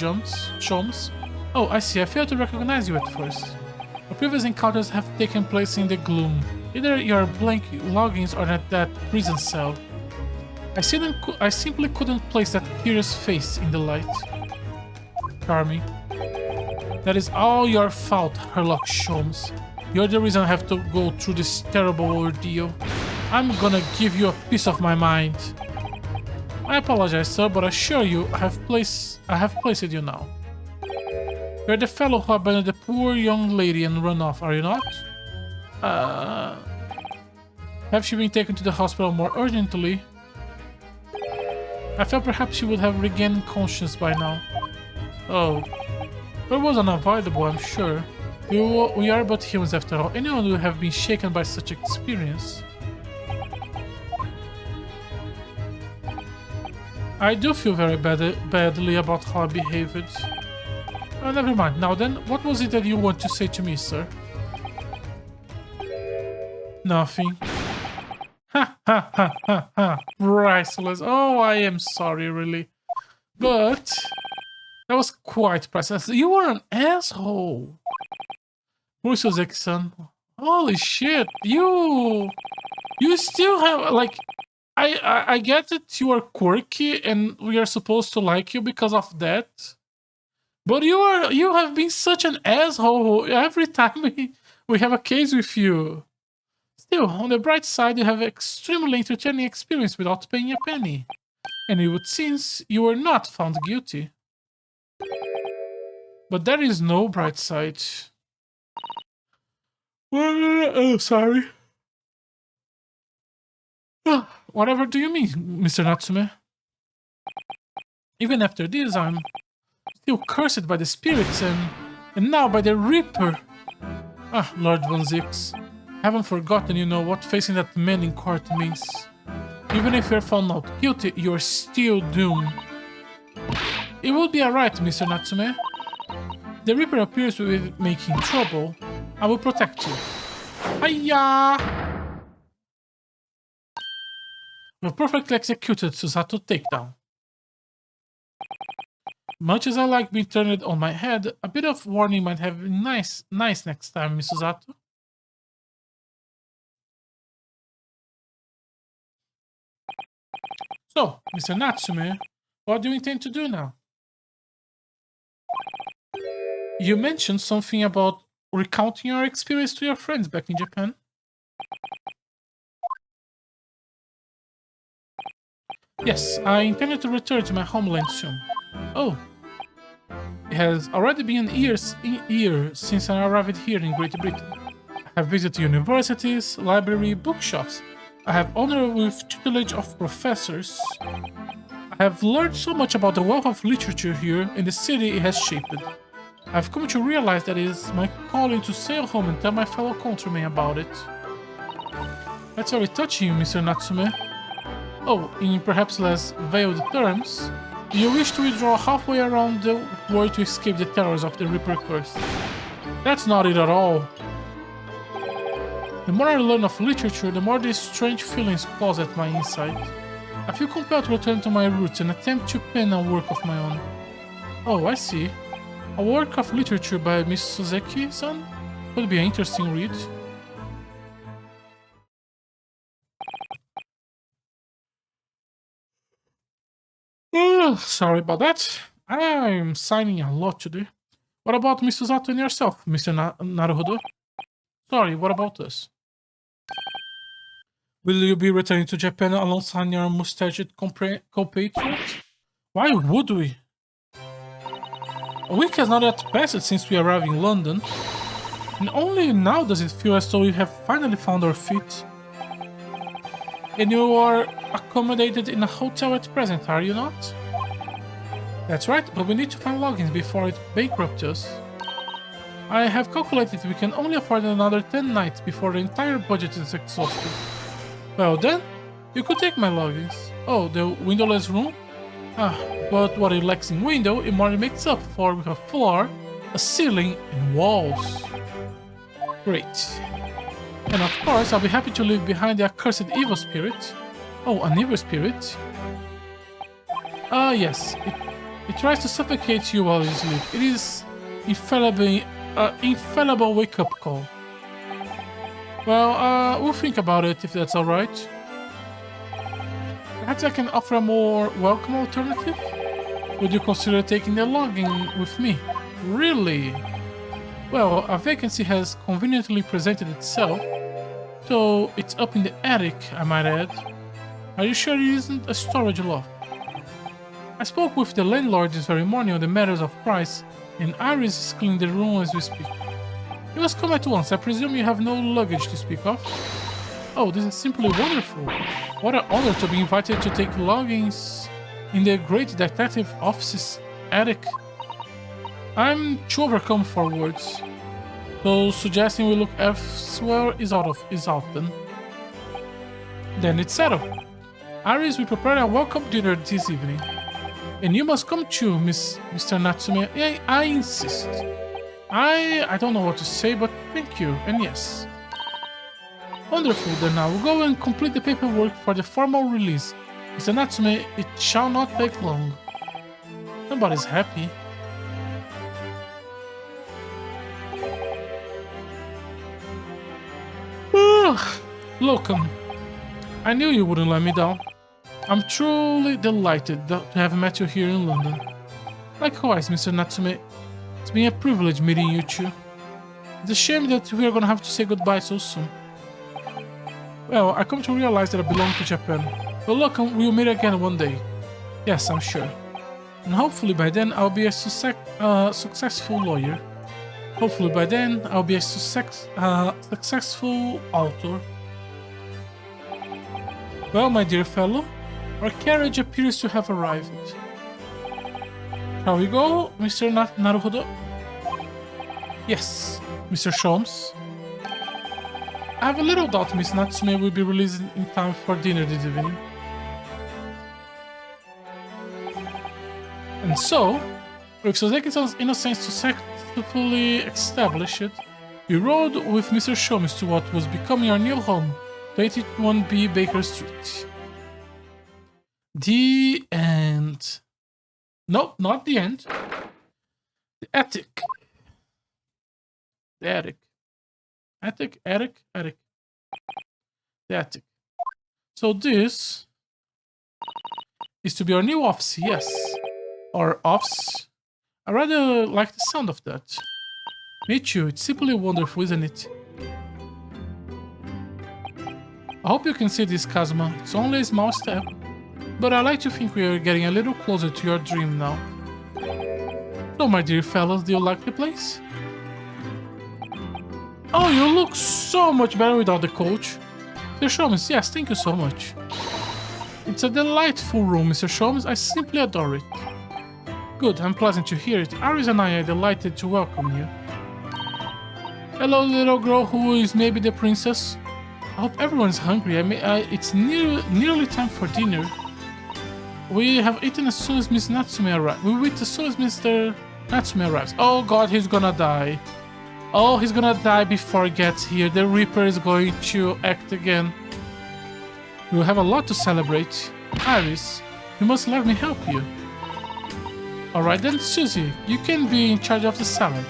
A: Sholmes. Oh, I see. I failed to recognize you at first. Our previous encounters have taken place in the gloom. Either your blank logins or at that prison cell. I simply couldn't place that curious face in the light. Charming. That is all your fault, Sherlock Sholmes. You're the reason I have to go through this terrible ordeal. I'm gonna give you a piece of my mind. I apologize, sir, but I assure you I have placed you now. You're the fellow who abandoned the poor young lady and run off, are you not? Have she been taken to the hospital more urgently? I felt perhaps she would have regained conscience by now. Oh. It was unavoidable, I'm sure. We are but humans after all. Anyone would have been shaken by such experience. I do feel very badly about how I behaved. Never mind. Now then, what was it that you want to say to me, sir? Nothing. Ha ha ha ha ha. Priceless. Oh, I am sorry, really. But that was quite priceless. You were an asshole. Suzeki-san. Holy shit. You still have, like, I get that you are quirky and we are supposed to like you because of that. But you have been such an asshole every time we have a case with you. Still, on the bright side, you have an extremely entertaining experience without paying a penny. And it would seem you were not found guilty. But there is no bright side. Oh, sorry. Whatever do you mean, Mr. Natsume? Even after this, I'm still cursed by the spirits and now by the Reaper. Ah, Lord Von Zix. Haven't forgotten, you know, what facing that man in court means. Even if you're found not guilty, you're still doomed. It will be alright, Mr. Natsume. The Reaper appears to be making trouble. I will protect you. Hiya! We've perfectly executed Susato takedown. Much as I like being turned on my head, a bit of warning might have been nice next time, Miss Susato. So, Mr. Natsume, what do you intend to do now? You mentioned something about recounting your experience to your friends back in Japan. Yes, I intended to return to my homeland soon. Oh. It has already been years since I arrived here in Great Britain. I have visited universities, library, bookshops. I have honored with tutelage of professors. I have learned so much about the wealth of literature here and the city it has shaped. I have come to realize that it is my calling to sail home and tell my fellow countrymen about it. That's very touching, Mr. Natsume. Oh, in perhaps less veiled terms, you wish to withdraw halfway around the world to escape the terrors of the Reaper curse. That's not it at all. The more I learn of literature, the more these strange feelings claws at my inside. I feel compelled to return to my roots and attempt to pen a work of my own. Oh, I see. A work of literature by Miss Suzeki-san? Would be an interesting read. Sorry about that. I'm signing a lot today. What about Miss Susato and yourself, Mr. Naruhodo? Sorry, what us? Will you be returning to Japan alongside your mustached compatriot? Why would we? A week has not yet passed since we arrived in London, and only now does it feel as though we have finally found our feet. And you are accommodated in a hotel at present, are you not? That's right, but we need to find logins before it bankrupts us. I have calculated we can only afford another 10 nights before the entire budget is exhausted. Well then, you could take my logins. Oh, the windowless room? Ah, but what it lacks in window, it more makes up for with a floor, a ceiling, and walls. Great. And of course, I'll be happy to leave behind the accursed evil spirit. Oh, an evil spirit? Ah, yes. It tries to suffocate you while you sleep. It is infallible wake-up call. Well, we'll think about it if that's alright. Perhaps I can offer a more welcome alternative? Would you consider taking the login with me? Really? Well, a vacancy has conveniently presented itself, so it's up in the attic, I might add. Are you sure it isn't a storage loft? I spoke with the landlord this very morning on the matters of price, and Iris is cleaning the room as we speak. You must come at once. I presume you have no luggage to speak of. Oh, this is simply wonderful. What an honor to be invited to take logins in the great detective office's attic. I'm too overcome for words. So suggesting we look elsewhere is out then it's settled. Aris, we prepared a welcome dinner this evening. And you must come too, Mr. Natsume. I insist. I don't know what to say, but thank you, and yes. Wonderful, then I will go and complete the paperwork for the formal release. Mr. Natsume, it shall not take long. Nobody's happy. Welcome. I knew you wouldn't let me down. I'm truly delighted to have met you here in London. Likewise, Mr. Natsume. It's been a privilege meeting you two. It's a shame that we are gonna have to say goodbye so soon. Well, I come to realize that I belong to Japan. But look, we'll meet again one day. Yes, I'm sure. And hopefully by then I'll be a successful lawyer. Hopefully by then I'll be a successful author. Well, my dear fellow, our carriage appears to have arrived. Shall we go, Mr. Naruhodo? Yes, Mr. Sholmes. I have a little doubt Miss Natsume will be released in time for dinner this evening. And so, with Sozeki's innocence successfully established, we rode with Mr. Sholmes to what was becoming our new home, 21B Baker Street. The end. Nope, not the end. The attic. The attic. Attic. The attic. So this is to be our new office, yes. Or office. I rather like the sound of that. Me too, it's simply wonderful, isn't it? I hope you can see this, Kazuma. It's only a small step. But I like to think we are getting a little closer to your dream now. So, my dear fellows, do you like the place? Oh, you look so much better without the coach. Mr. Sholmes, yes, thank you so much. It's a delightful room, Mr. Sholmes. I simply adore it. Good, I'm pleasant to hear it. Aris and I are delighted to welcome you. Hello, little girl who is maybe the princess. I hope everyone's hungry. It's nearly time for dinner. We have eaten as soon as Miss Natsume arrives. We will eat as soon as Mr. Natsume arrives. Oh god, he's gonna die. Oh, he's gonna die before he gets here. The Reaper is going to act again. We'll have a lot to celebrate. Aris, you must let me help you. Alright then, Susie, you can be in charge of the salad.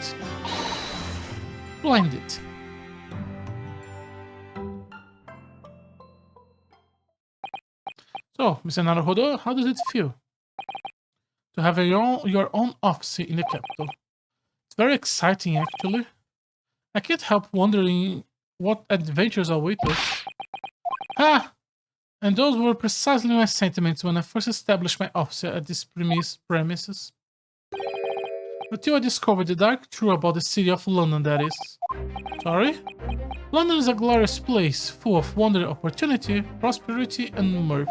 A: Blend it. So, Mr. Naruhodo, how does it feel to have your own office in the capital? It's very exciting, actually. I can't help wondering what adventures await us. Ah! And those were precisely my sentiments when I first established my office at this premises. Until I discovered the dark truth about the city of London, that is. Sorry? London is a glorious place, full of wonder, opportunity, prosperity, and mirth.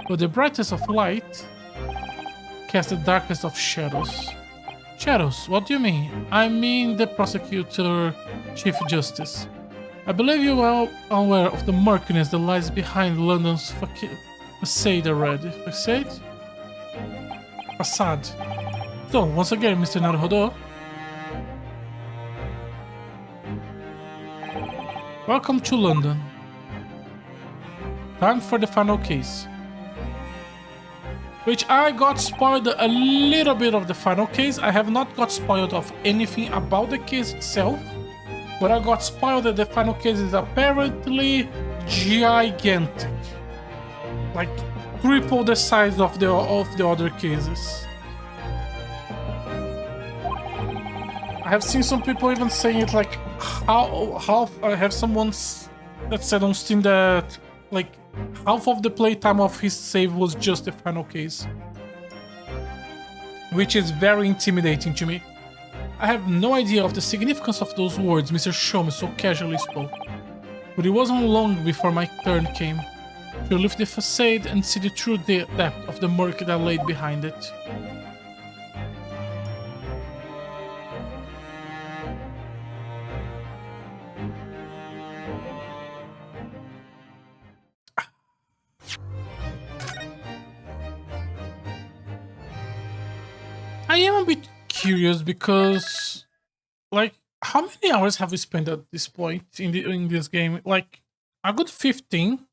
A: But the brightest of light casts the darkest of shadows. Shadows? What do you mean? I mean the prosecutor, Chief Justice. I believe you are aware of the murkiness that lies behind London's facade already. Facade? Facade. So, once again, Mr. Naruhodo. Welcome to London. Time for the final case. Which I got spoiled a little bit of the final case. I have not got spoiled of anything about the case itself. But I got spoiled that the final case is apparently gigantic. Like triple the size of the other cases. I have seen some people even saying it like how I have someone that said on Steam that like half of the playtime of his save was just the final case. Which is very intimidating to me. I have no idea of the significance of those words Mr. Sholmes so casually spoke. But it wasn't long before my turn came to lift the facade and see the true depth of the murk that laid behind it. I am a bit curious because, like, how many hours have we spent at this point in this game? Like, a good 15.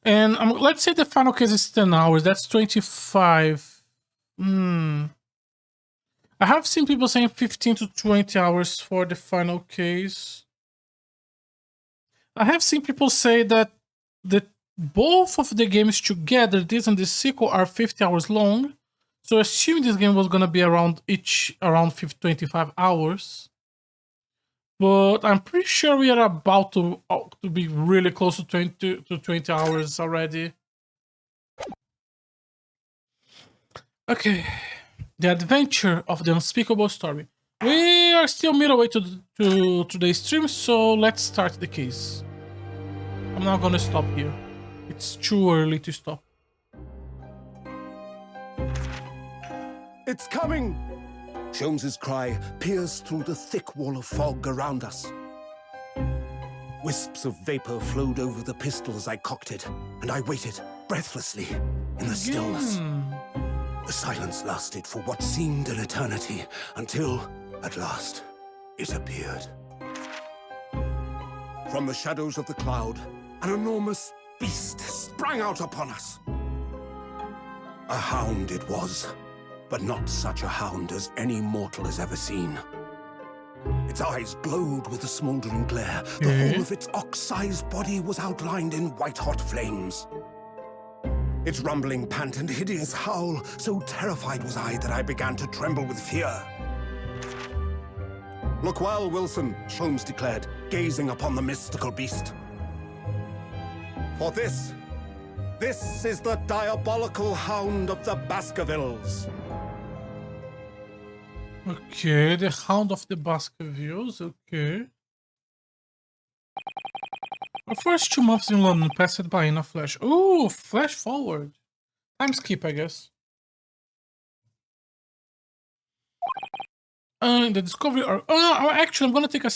A: And let's say the final case is 10 hours. That's 25. Hmm. I have seen people saying 15 to 20 hours for the final case. I have seen people say that both of the games together, this and the sequel, are 50 hours long. So assuming this game was gonna be around 25 hours. But I'm pretty sure we are about to be really close to 20 hours already. Okay. The adventure of the unspeakable story. We are still midway to the stream, so let's start the case. I'm not gonna stop here. It's too early to stop.
B: It's coming! Sholmes's cry pierced through the thick wall of fog around us. Wisps of vapor flowed over the pistol as I cocked it, and I waited, breathlessly, in the stillness. The silence lasted for what seemed an eternity, until, at last, it appeared. From the shadows of the cloud, an enormous beast sprang out upon us. A hound it was, but not such a hound as any mortal has ever seen. Its eyes glowed with a smoldering glare. The whole of its ox-sized body was outlined in white-hot flames. Its rumbling pant and hideous howl, so terrified was I that I began to tremble with fear. "Look well, Wilson," Sholmes declared, gazing upon the mystical beast. "For this is the diabolical hound of the Baskervilles."
A: Okay, the Hound of the Baskervilles, okay. Our first 2 months in London passed by in a flash. Ooh, flash forward. Time skip, I guess. The discovery arc. Actually, I'm gonna take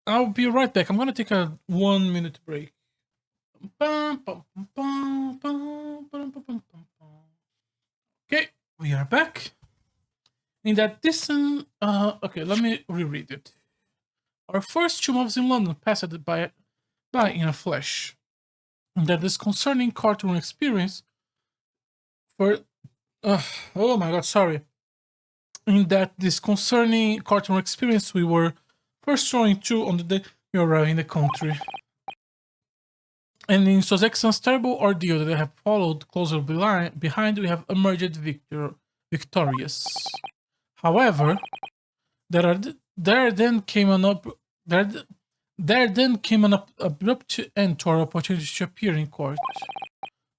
A: I'll be right back. I'm gonna take a 1-minute break. Okay, we are back. In that distant, okay, let me reread it. Our first 2 months in London passed by in a flash. And that disconcerting courtroom experience oh my god, sorry. In that disconcerting courtroom experience we were first thrown into on the day we arrived in the country. And in Sozekson's terrible ordeal that I have followed closer behind, we have emerged victorious. However, there then came an abrupt end to our opportunity to appear in court,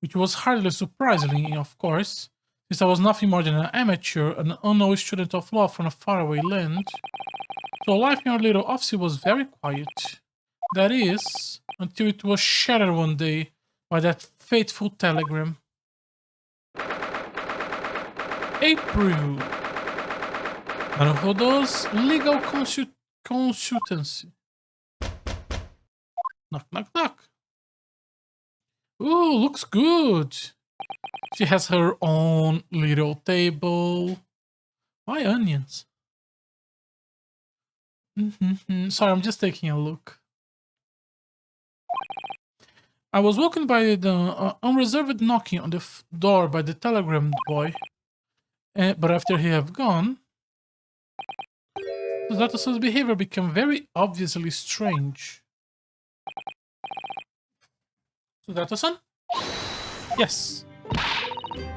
A: which was hardly surprising, of course, since I was nothing more than an amateur, an unknown student of law from a faraway land. So life in our little office was very quiet. That is, until it was shattered one day by that fateful telegram. April. Naruhodo's legal consultancy. Knock, knock, knock. Ooh, looks good. She has her own little table. Why onions? Sorry, I'm just taking a look. I was woken by the unreserved knocking on the door by the telegram boy. But after he had gone, Zatoson's behavior became very obviously strange. Zatoson? Yes.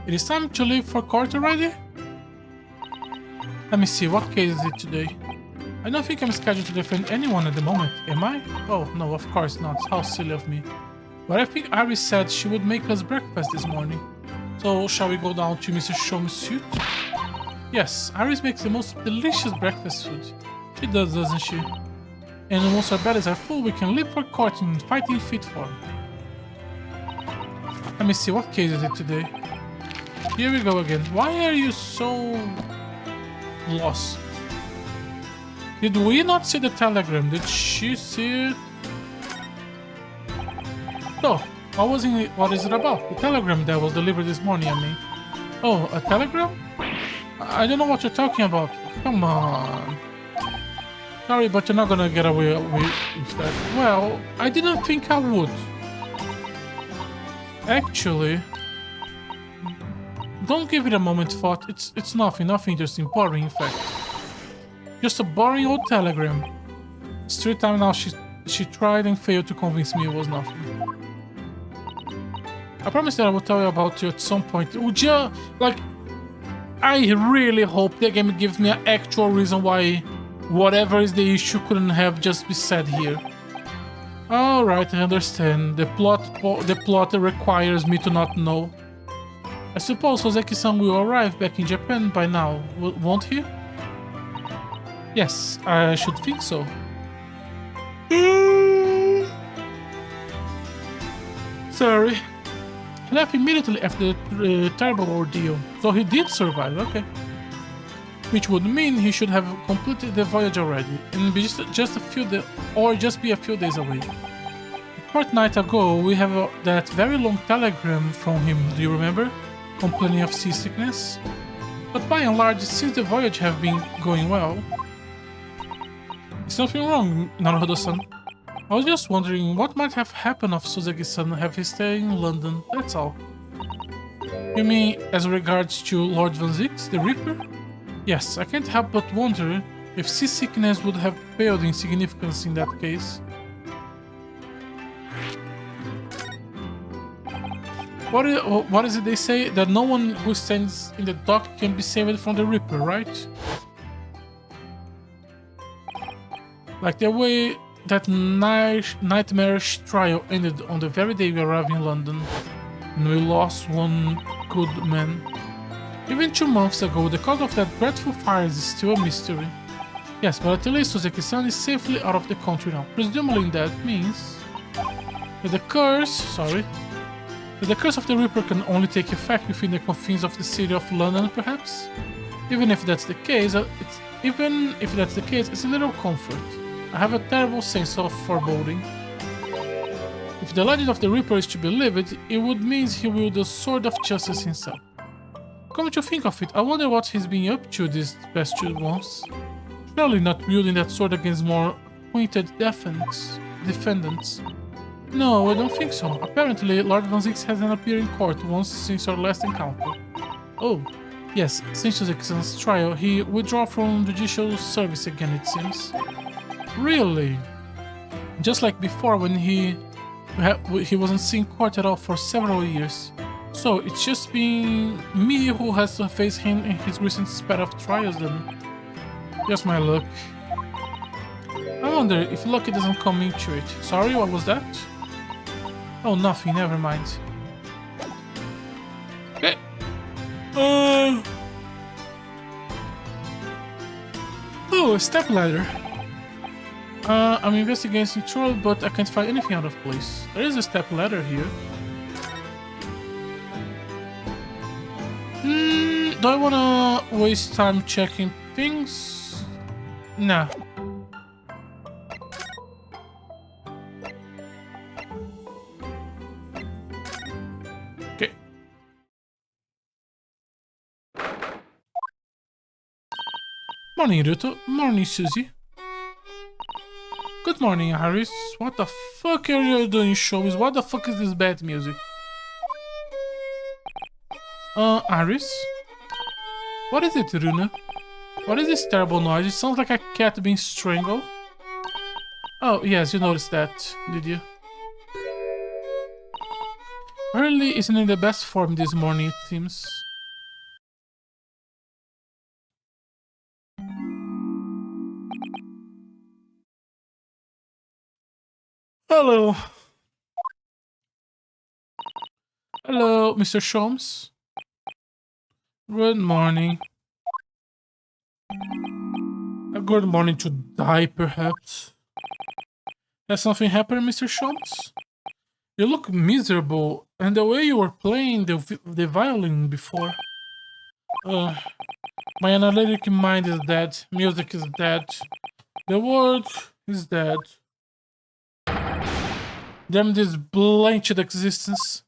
A: It is time to leave for court already? Let me see, what case is it today? I don't think I'm scheduled to defend anyone at the moment, am I? Oh, no, of course not. How silly of me. But I think Iris said she would make us breakfast this morning. So, shall we go down to Mr. Sholmes' suite? Yes, Iris makes the most delicious breakfast food. She does, doesn't she? And once our bellies are full, we can leave for court in fighting fit form. Let me see, what case is it today? Here we go again. Why are you so lost? Did we not see the telegram? Did she see it? So, what is it about? The telegram that was delivered this morning, I mean. Oh, a telegram? I don't know what you're talking about. Come on. Sorry, but you're not gonna get away with that. Well, I didn't think I would. Actually, don't give it a moment's thought. It's nothing interesting, boring in fact. Just a boring old telegram. It's 3 times now she tried and failed to convince me it was nothing. I promise that I will tell you about you at some point. Would you, like, I really hope the game gives me an actual reason why whatever is the issue couldn't have just be said here. Alright, I understand. The plot requires me to not know. I suppose Hoseki-san will arrive back in Japan by now, won't he? Yes, I should think so. Sorry. He left immediately after the terrible ordeal, so he did survive, okay. Which would mean he should have completed the voyage already, and be just a few days away. A fortnight ago, we have that very long telegram from him, do you remember? Complaining of seasickness. But by and large, since the voyage have been going well, there's nothing wrong, Naruhodo-san. I was just wondering what might have happened if Soseki-san have his stay in London, that's all. You mean as regards to Lord Van Zix, the Reaper? Yes, I can't help but wonder if seasickness would have paled in significance in that case. What is it they say? That no one who stands in the dock can be saved from the Reaper, right? Like the way that nightmarish trial ended on the very day we arrived in London, and we lost one good man. Even 2 months ago, the cause of that dreadful fire is still a mystery. Yes, but at least Soseki-san is safely out of the country now. Presumably that means that the curse of the Reaper can only take effect within the confines of the city of London, perhaps? Even if that's the case, it's a little comfort. I have a terrible sense of foreboding. If the legend of the Reaper is to be believed, it would mean he wields the sword of justice himself. Come to think of it, I wonder what he's been up to these past 2 months. Surely not wielding that sword against more acquainted defendants. No, I don't think so. Apparently, Lord Van Zix hasn't appeared in court once since our last encounter. Oh, yes, since Soseki-san's trial, he withdrew from judicial service again, it seems. Really? Just like before when he wasn't seen court at all for several years. So it's just been me who has to face him in his recent spat of trials then. Just my luck. I wonder if lucky doesn't come into it. Sorry, what was that? Oh, nothing, never mind. Okay. Oh, a stepladder. I'm investigating through it, but I can't find anything out of place. There is a step ladder here. Do I wanna waste time checking things? Nah. Okay. Morning, Ruto. Morning, Susie. Good morning, Harris. What the fuck are you doing, shows? What the fuck is this bad music? Harris? What is it, Runa? What is this terrible noise? It sounds like a cat being strangled. Oh, yes, you noticed that, did you? Early isn't in the best form this morning, it seems. Hello. Hello, Mr. Sholmes. Good morning. A good morning to die, perhaps. Has something happened, Mr. Sholmes? You look miserable, and the way you were playing the violin before. My analytic mind is dead. Music is dead. The world is dead. Damn this blanched existence.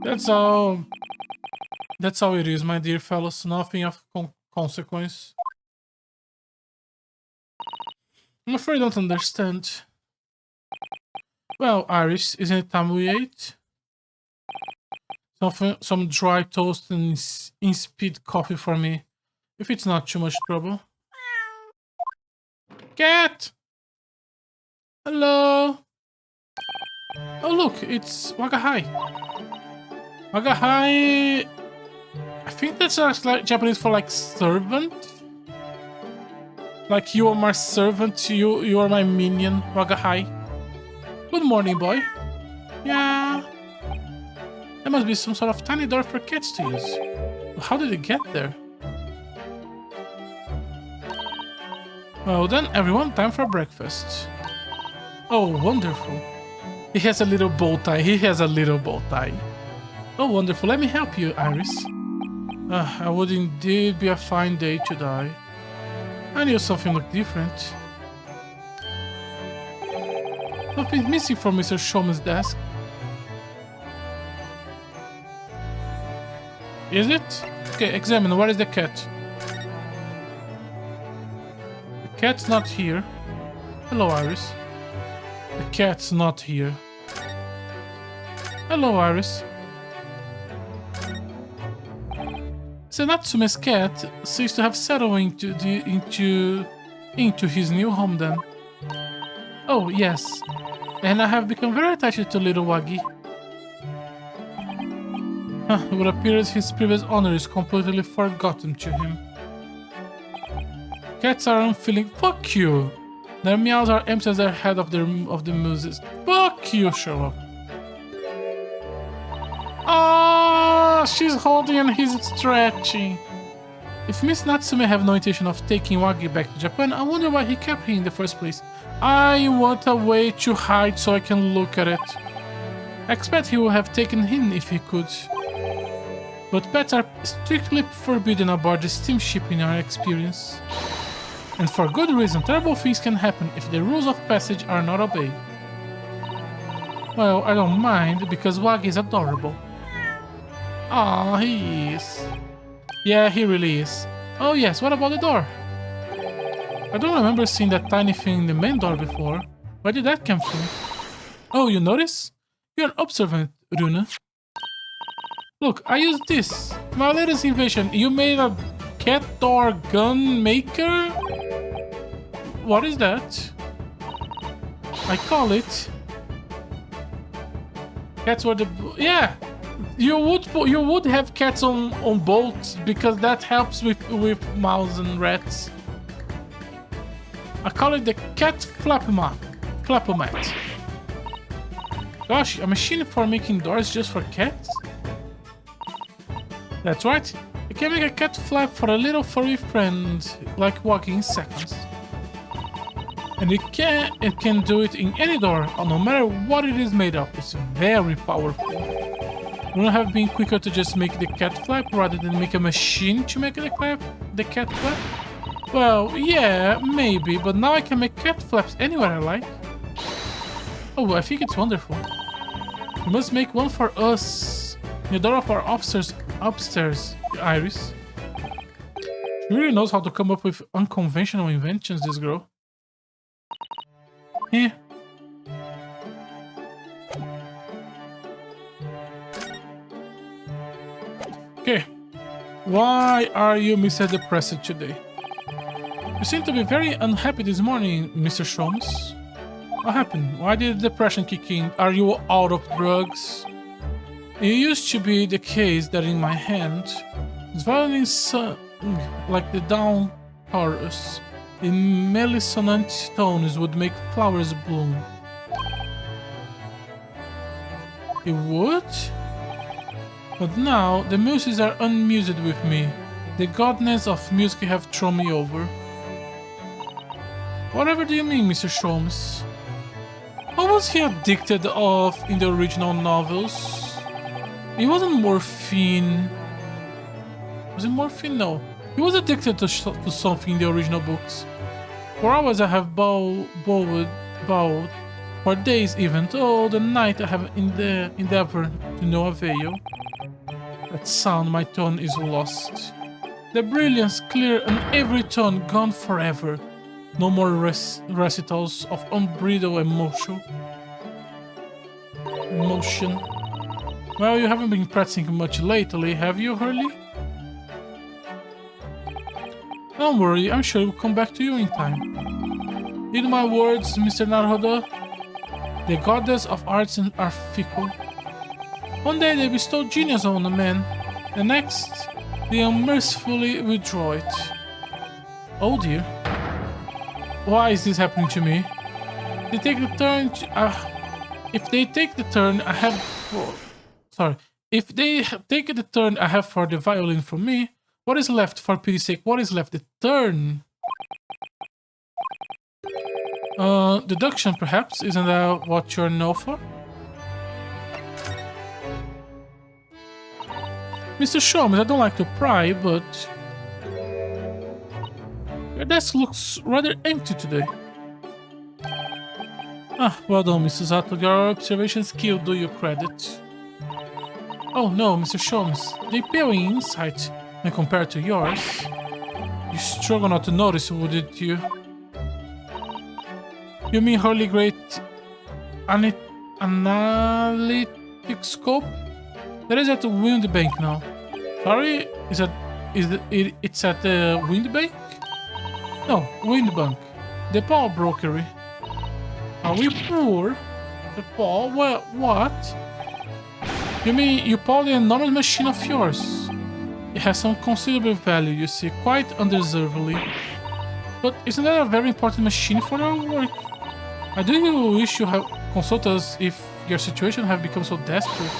A: That's all. That's how it is, my dear fellows. Nothing of consequence. I'm afraid I don't understand. Well, Iris, isn't it time we ate? Some dry toast and insipid coffee for me, if it's not too much trouble. Cat! Hello! Oh look, it's Wagahai. Wagahai... I think that's like Japanese for like servant. Like you are my servant, you are my minion, Wagahai. Good morning, boy. Yeah. There must be some sort of tiny door for cats to use. How did it get there? Well then, everyone, time for breakfast. Oh, wonderful. He has a little bow tie. He has a little bow tie. Oh, wonderful. Let me help you, Iris. I would indeed be a fine day to die. I knew something looked different. Something's missing from Mr. Shulman's desk. Is it? Okay, examine. Where is the cat? The cat's not here. Hello, Iris. The cat's not here. Hello, Iris. Natsume's cat seems to have settled into his new home then. Oh, yes. And I have become very attached to little Waggy. It would appear that his previous owner is completely forgotten to him. Cats are unfeeling. Fuck you! Their meows are empty as their head of the muses. Fuck you, Sherlock. Ah, she's holding and he's stretching. If Miss Natsume have no intention of taking Waggy back to Japan, I wonder why he kept her in the first place. I want a way to hide so I can look at it. I expect he would have taken him if he could. But pets are strictly forbidden aboard the steamship in our experience. And for good reason, terrible things can happen if the rules of passage are not obeyed. Well, I don't mind, because Waggy is adorable. Ah, he is. Yeah, he really is. Oh yes, what about the door? I don't remember seeing that tiny thing in the main door before. Where did that come from? Oh, you notice? You're an observant, Runa. Look, I used this. My latest invention. You made a cat door gun maker? What is that? I call it... Cats were the... Yeah! You would have cats on boats because that helps with mouse and rats. I call it the cat flapomat. Gosh, a machine for making doors just for cats? That's right. You can make a cat flap for a little furry friend, like walking in seconds. And it can do it in any door, no matter what it is made of. It's very powerful. Wouldn't have been quicker to just make the cat flap rather than make a machine to make the cat flap? Well, yeah, maybe, but now I can make cat flaps anywhere I like. Oh, I think it's wonderful. You must make one for us. In the door of our upstairs, Iris. She really knows how to come up with unconventional inventions, this girl. Yeah. Okay. Why are you Mr. Depressed today? You seem to be very unhappy this morning, Mr. Sholmes. What happened? Why did the depression kick in? Are you out of drugs? It used to be the case that in my hand, this violin like the down chorus, in mellissonant tones would make flowers bloom. It would? But now, the muses are unmused with me. The godness of music have thrown me over. Whatever do you mean, Mr. Sholmes? What was he addicted of in the original novels? It wasn't morphine. Was it morphine? No. He was addicted to something in the original books. For hours I have bowed for days even, all the night I have endeavored to no avail. That sound, my tone is lost. The brilliance clear and every tone gone forever. No more recitals of unbridled emotion. Well, you haven't been practicing much lately, have you, Hurley? Don't worry, I'm sure we'll come back to you in time. In my words, Mr. Naruhodo, the goddess of arts are fickle. One day they bestow genius on a man, the next they unmercifully withdraw it. Oh dear. Why is this happening to me? They take the turn if they take the turn I have If they take the turn I have for the violin from me, what is left, for pity's sake? What is left? The turn. Deduction perhaps? Isn't that what you're known for? Mr. Sholmes, I don't like to pry, but your desk looks rather empty today. Ah, well done, Mr. Zato. Your observation skill do you credit. Oh no, Mr. Sholmes, they pale in insight when compared to yours. You struggle not to notice, wouldn't you? You mean Hurley Great Analytic Scope? That is at the Wind Bank now. Sorry? It's at the Wind Bank? No, Wind Bank. The Paul Brokery. Are we poor? The Paul? What? You mean you pawned the enormous machine of yours? It has some considerable value, you see, quite undeservedly. But isn't that a very important machine for our work? I do wish you had consulted us if your situation have become so desperate.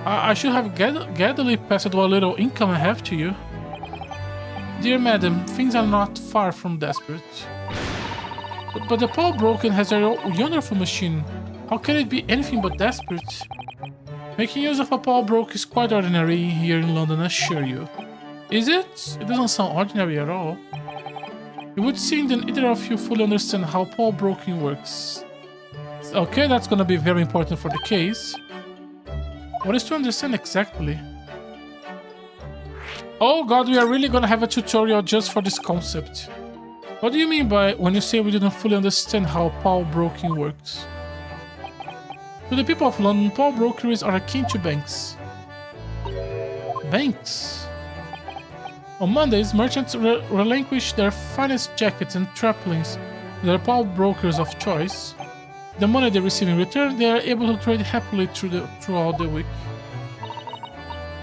A: I should have gathily passed what little income I have to you. Dear madam, things are not far from desperate. But the pawnbroker has a wonderful machine. How can it be anything but desperate? Making use of a pawnbroker is quite ordinary here in London, I assure you. Is it? It doesn't sound ordinary at all. It would seem that either of you fully understand how pawnbroking works. Okay, that's gonna be very important for the case. What is to understand exactly? Oh god, we are really gonna have a tutorial just for this concept. What do you mean by when you say we didn't fully understand how pawnbroking works? To the people of London, pawnbrokeries are akin to banks. Banks? On Mondays, merchants relinquish their finest jackets and trappings to their pawnbrokers of choice. The money they receive in return, they are able to trade happily throughout the week.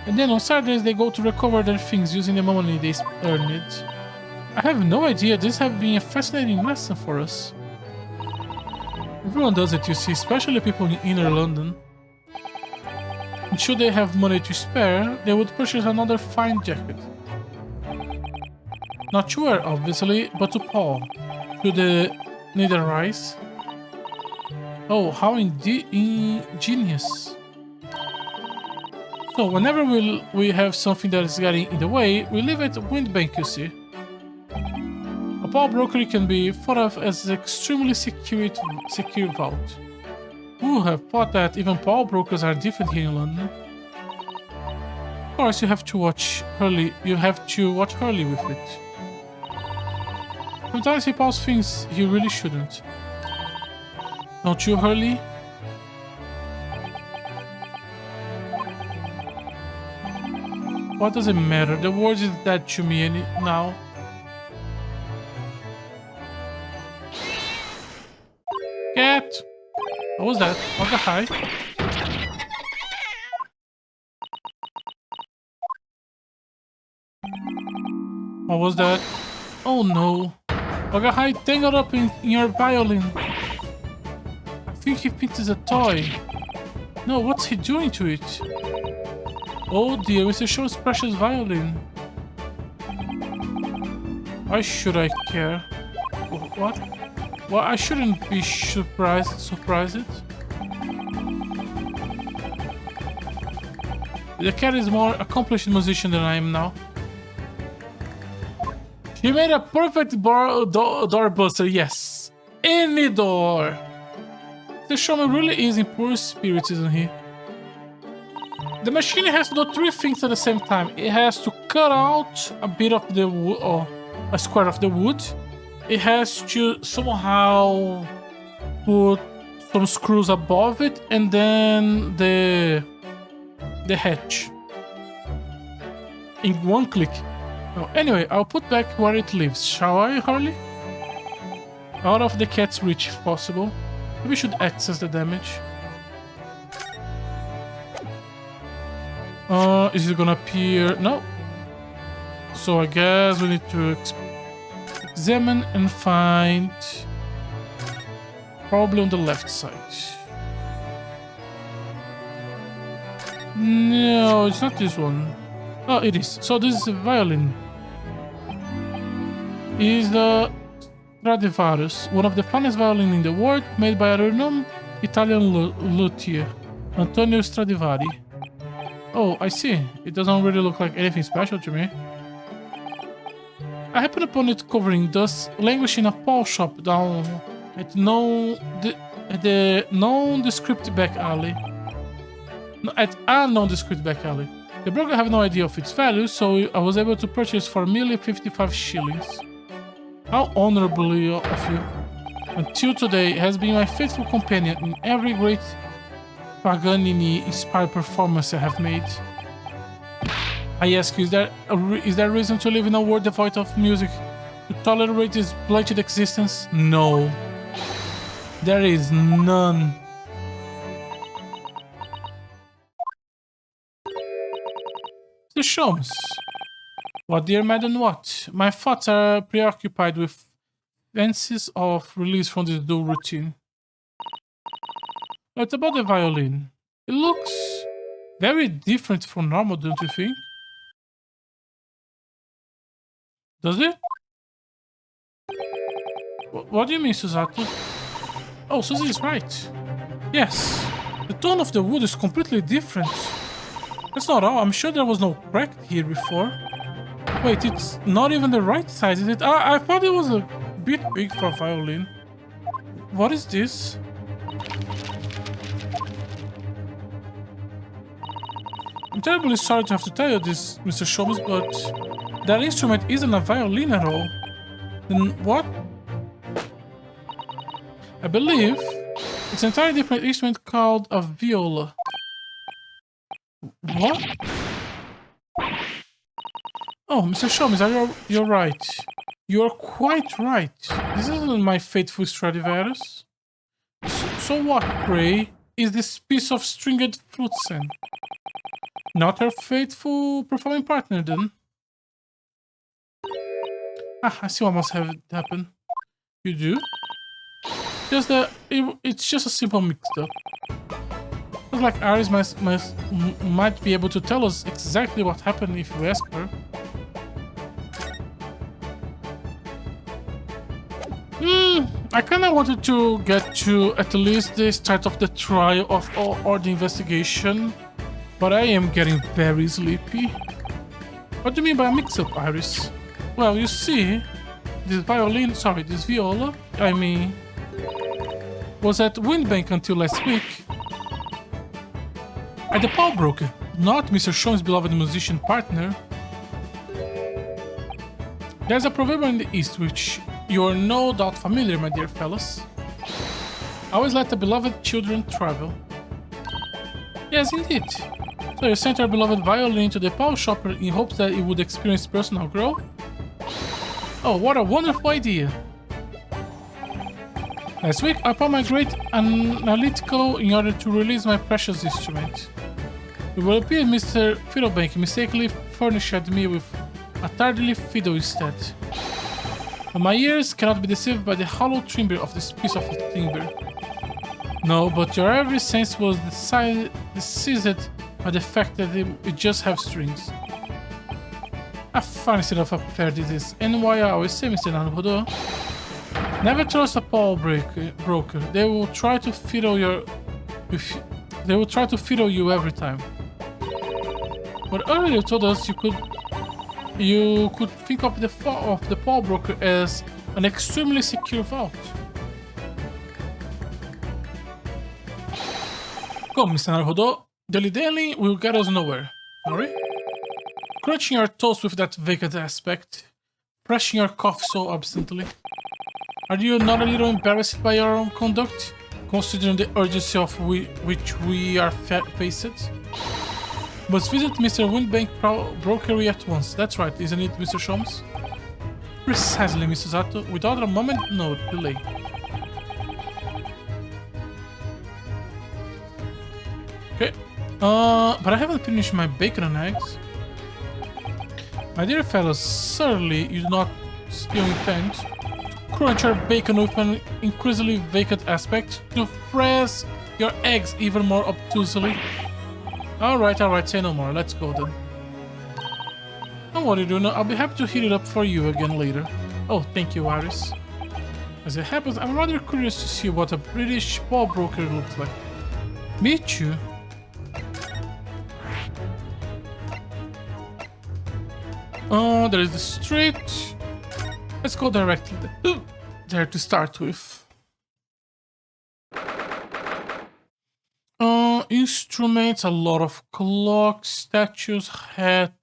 A: And then on Saturdays, they go to recover their things using the money they earned. I have no idea, this has been a fascinating lesson for us. Everyone does it, you see, especially people in inner London. And should they have money to spare, they would purchase another fine jacket. Not to wear, obviously, but to pawn. To the neither rise. Oh, how ingenious. So, whenever we have something that is getting in the way, we leave it at Windbank, you see. A pawnbroker can be thought of as an extremely secure vault. Who have thought that even pawnbrokers are different here in London? Of course, you have to watch Hurley with it. Sometimes he pawns things he really shouldn't. Don't you, Hurley? What does it matter? The word is dead to me now. Cat! What was that? What the heck? What was that? Oh no. Ogahai tangled up in your violin. I think he thinks it's a toy. No, what's he doing to it? Oh dear, Mr. Show's precious violin. Why should I care? What? Well, I shouldn't be surprised. The cat is more accomplished musician than I am now. He made a perfect doorbuster, yes. Any door. The showman really is in poor spirits, isn't he? The machine has to do 3 things at the same time. It has to cut out a bit of the wood, or a square of the wood. It has to somehow put some screws above it, and then the hatch in one click. Oh, anyway, I'll put back where it lives, shall I, Harley? Out of the cat's reach if possible. We should access the damage. Is it gonna appear? No. So I guess we need to examine and find. Probably on the left side. No, it's not this one. Oh, it is. So this is a violin. Is the Stradivarius, one of the finest violins in the world, made by a renowned Italian luthier, Antonio Stradivari. Oh, I see. It doesn't really look like anything special to me. I happened upon it covering dust, languishing in a pawn shop down at the nondescript back alley. At a nondescript back alley. The broker had no idea of its value, so I was able to purchase for merely 55 shillings. How honorably of you. Until today, it has been my faithful companion in every great Paganini-inspired performance I have made. I ask you, is there reason to live in a world devoid of music to tolerate this blighted existence? No. There is none. The Sholmes. What, dear madam, what? My thoughts are preoccupied with fancies of release from this dull routine. What about the violin? It looks very different from normal, don't you think? Does it? What do you mean, Susato? Oh, Susie is right. Yes, the tone of the wood is completely different. That's not all. I'm sure there was no crack here before. Wait, it's not even the right size, is it? I thought it was a bit big for a violin. What is this? I'm terribly sorry to have to tell you this, Mr. Sholmes, but that instrument isn't a violin at all. Then what? I believe it's an entirely different instrument called a viola. What? Oh, Mr. Sholmes, you're right. You're quite right. This isn't my faithful Stradivarius. So what, pray, is this piece of stringed flutesen? Not her faithful performing partner, then? Ah, I see what must have happened. You do? It's just a simple mix-up. Looks like Aris might be able to tell us exactly what happened if we ask her. I kinda wanted to get to at least the start of the trial or the investigation, but I am getting very sleepy. What do you mean by a mix-up, Iris? Well, you see, this viola, was at Windbank until last week. At the pawnbroker, not Mr. Sholmes' beloved musician partner. There's a proverb in the East which you're no doubt familiar, my dear fellows. Always let the beloved children travel. Yes, indeed. So you sent our beloved violin to the pawn shopper in hopes that it would experience personal growth? Oh, what a wonderful idea! Last week, I pawned my great analytical in order to release my precious instrument. It will appear Mr. Fiddlebank mistakenly furnished me with a tardily fiddle instead. But my ears cannot be deceived by the hollow timbre of this piece of timber. No, but your every sense was deceived by the fact that it just have strings. A fine state of affair this is, and why I always say, Mr. Naruhodo, never trust a pawnbroker. They will try to fiddle you every time. But earlier you told us you could think of the pawnbroker as an extremely secure vault. Come, Mr. Naruhodo, Dilly-dallying will get us nowhere. Sorry? Crunching your toast with that vacant aspect. Pressing your coffee so obstinately. Are you not a little embarrassed by your own conduct, considering the urgency of which we are faced? Must visit Mr. Windbank Brokery at once. That's right, isn't it, Mr. Sholmes? Precisely, Mrs. Zato. Without a moment, no delay. Okay. But I haven't finished my bacon and eggs. My dear fellows, certainly you do not still intend to crunch your bacon with an increasingly vacant aspect to press your eggs even more obtusely. Alright, say no more. Let's go then. Don't worry, Bruno. I'll be happy to heat it up for you again later. Oh, thank you, Iris. As it happens, I'm rather curious to see what a British pawnbroker looks like. Me too. There is the street. Let's go directly there to start with. Instruments, a lot of clocks, statues, hat,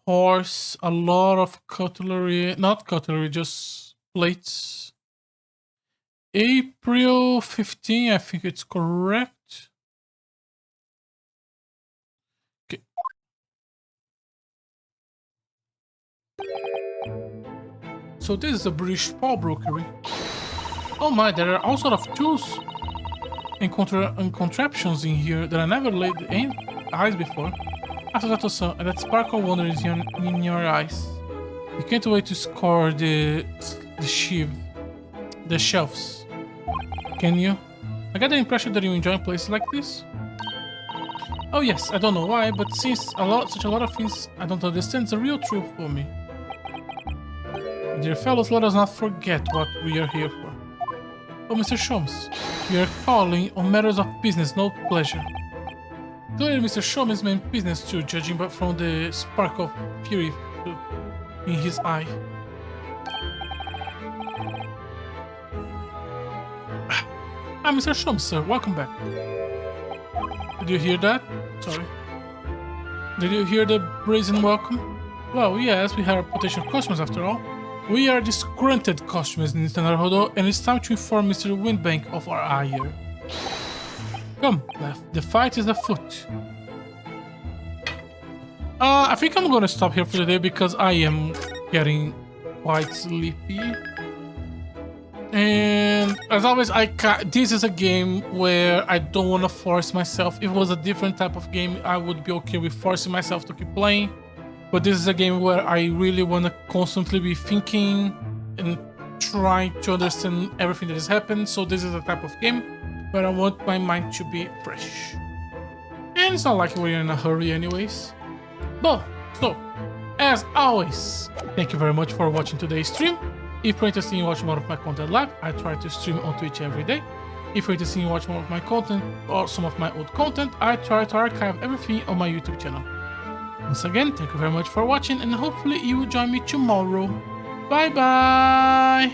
A: horse, a lot of cutlery, not cutlery, just plates. April 15, I think it's correct. Okay. So this is a British pawnbrokery. Oh my, there are all sorts of tools and contraptions in here that I never laid eyes before. After that sparkle wonder is in your eyes. You can't wait to score the shelves. Can you? I get the impression that you enjoy places like this. Oh yes, I don't know why, but since such a lot of things I don't understand, it's a real truth for me. Dear fellows, let us not forget what we are here for. Oh, Mr. Sholmes, we are calling on matters of business, no pleasure. Clearly, Mr. Sholmes meant business too, judging from the spark of fury in his eye. Mr. Sholmes, sir, welcome back. Did you hear that? Sorry. Did you hear the brazen welcome? Well, yes, we have potential customers after all. We are disgruntled customers in Naruhodo, and it's time to inform Mr. Windbank of our hire. Come, the fight is afoot. I think I'm gonna stop here for today because I am getting quite sleepy. And as always, this is a game where I don't want to force myself. If it was a different type of game, I would be okay with forcing myself to keep playing. But this is a game where I really want to constantly be thinking and trying to understand everything that has happened. So this is a type of game where I want my mind to be fresh. And it's not like we're in a hurry anyways. But, so, as always, thank you very much for watching today's stream. If you're interested in watching more of my content live, I try to stream on Twitch every day. If you're interested in watching more of my content or some of my old content, I try to archive everything on my YouTube channel. Once again, thank you very much for watching, and hopefully you will join me tomorrow. Bye bye!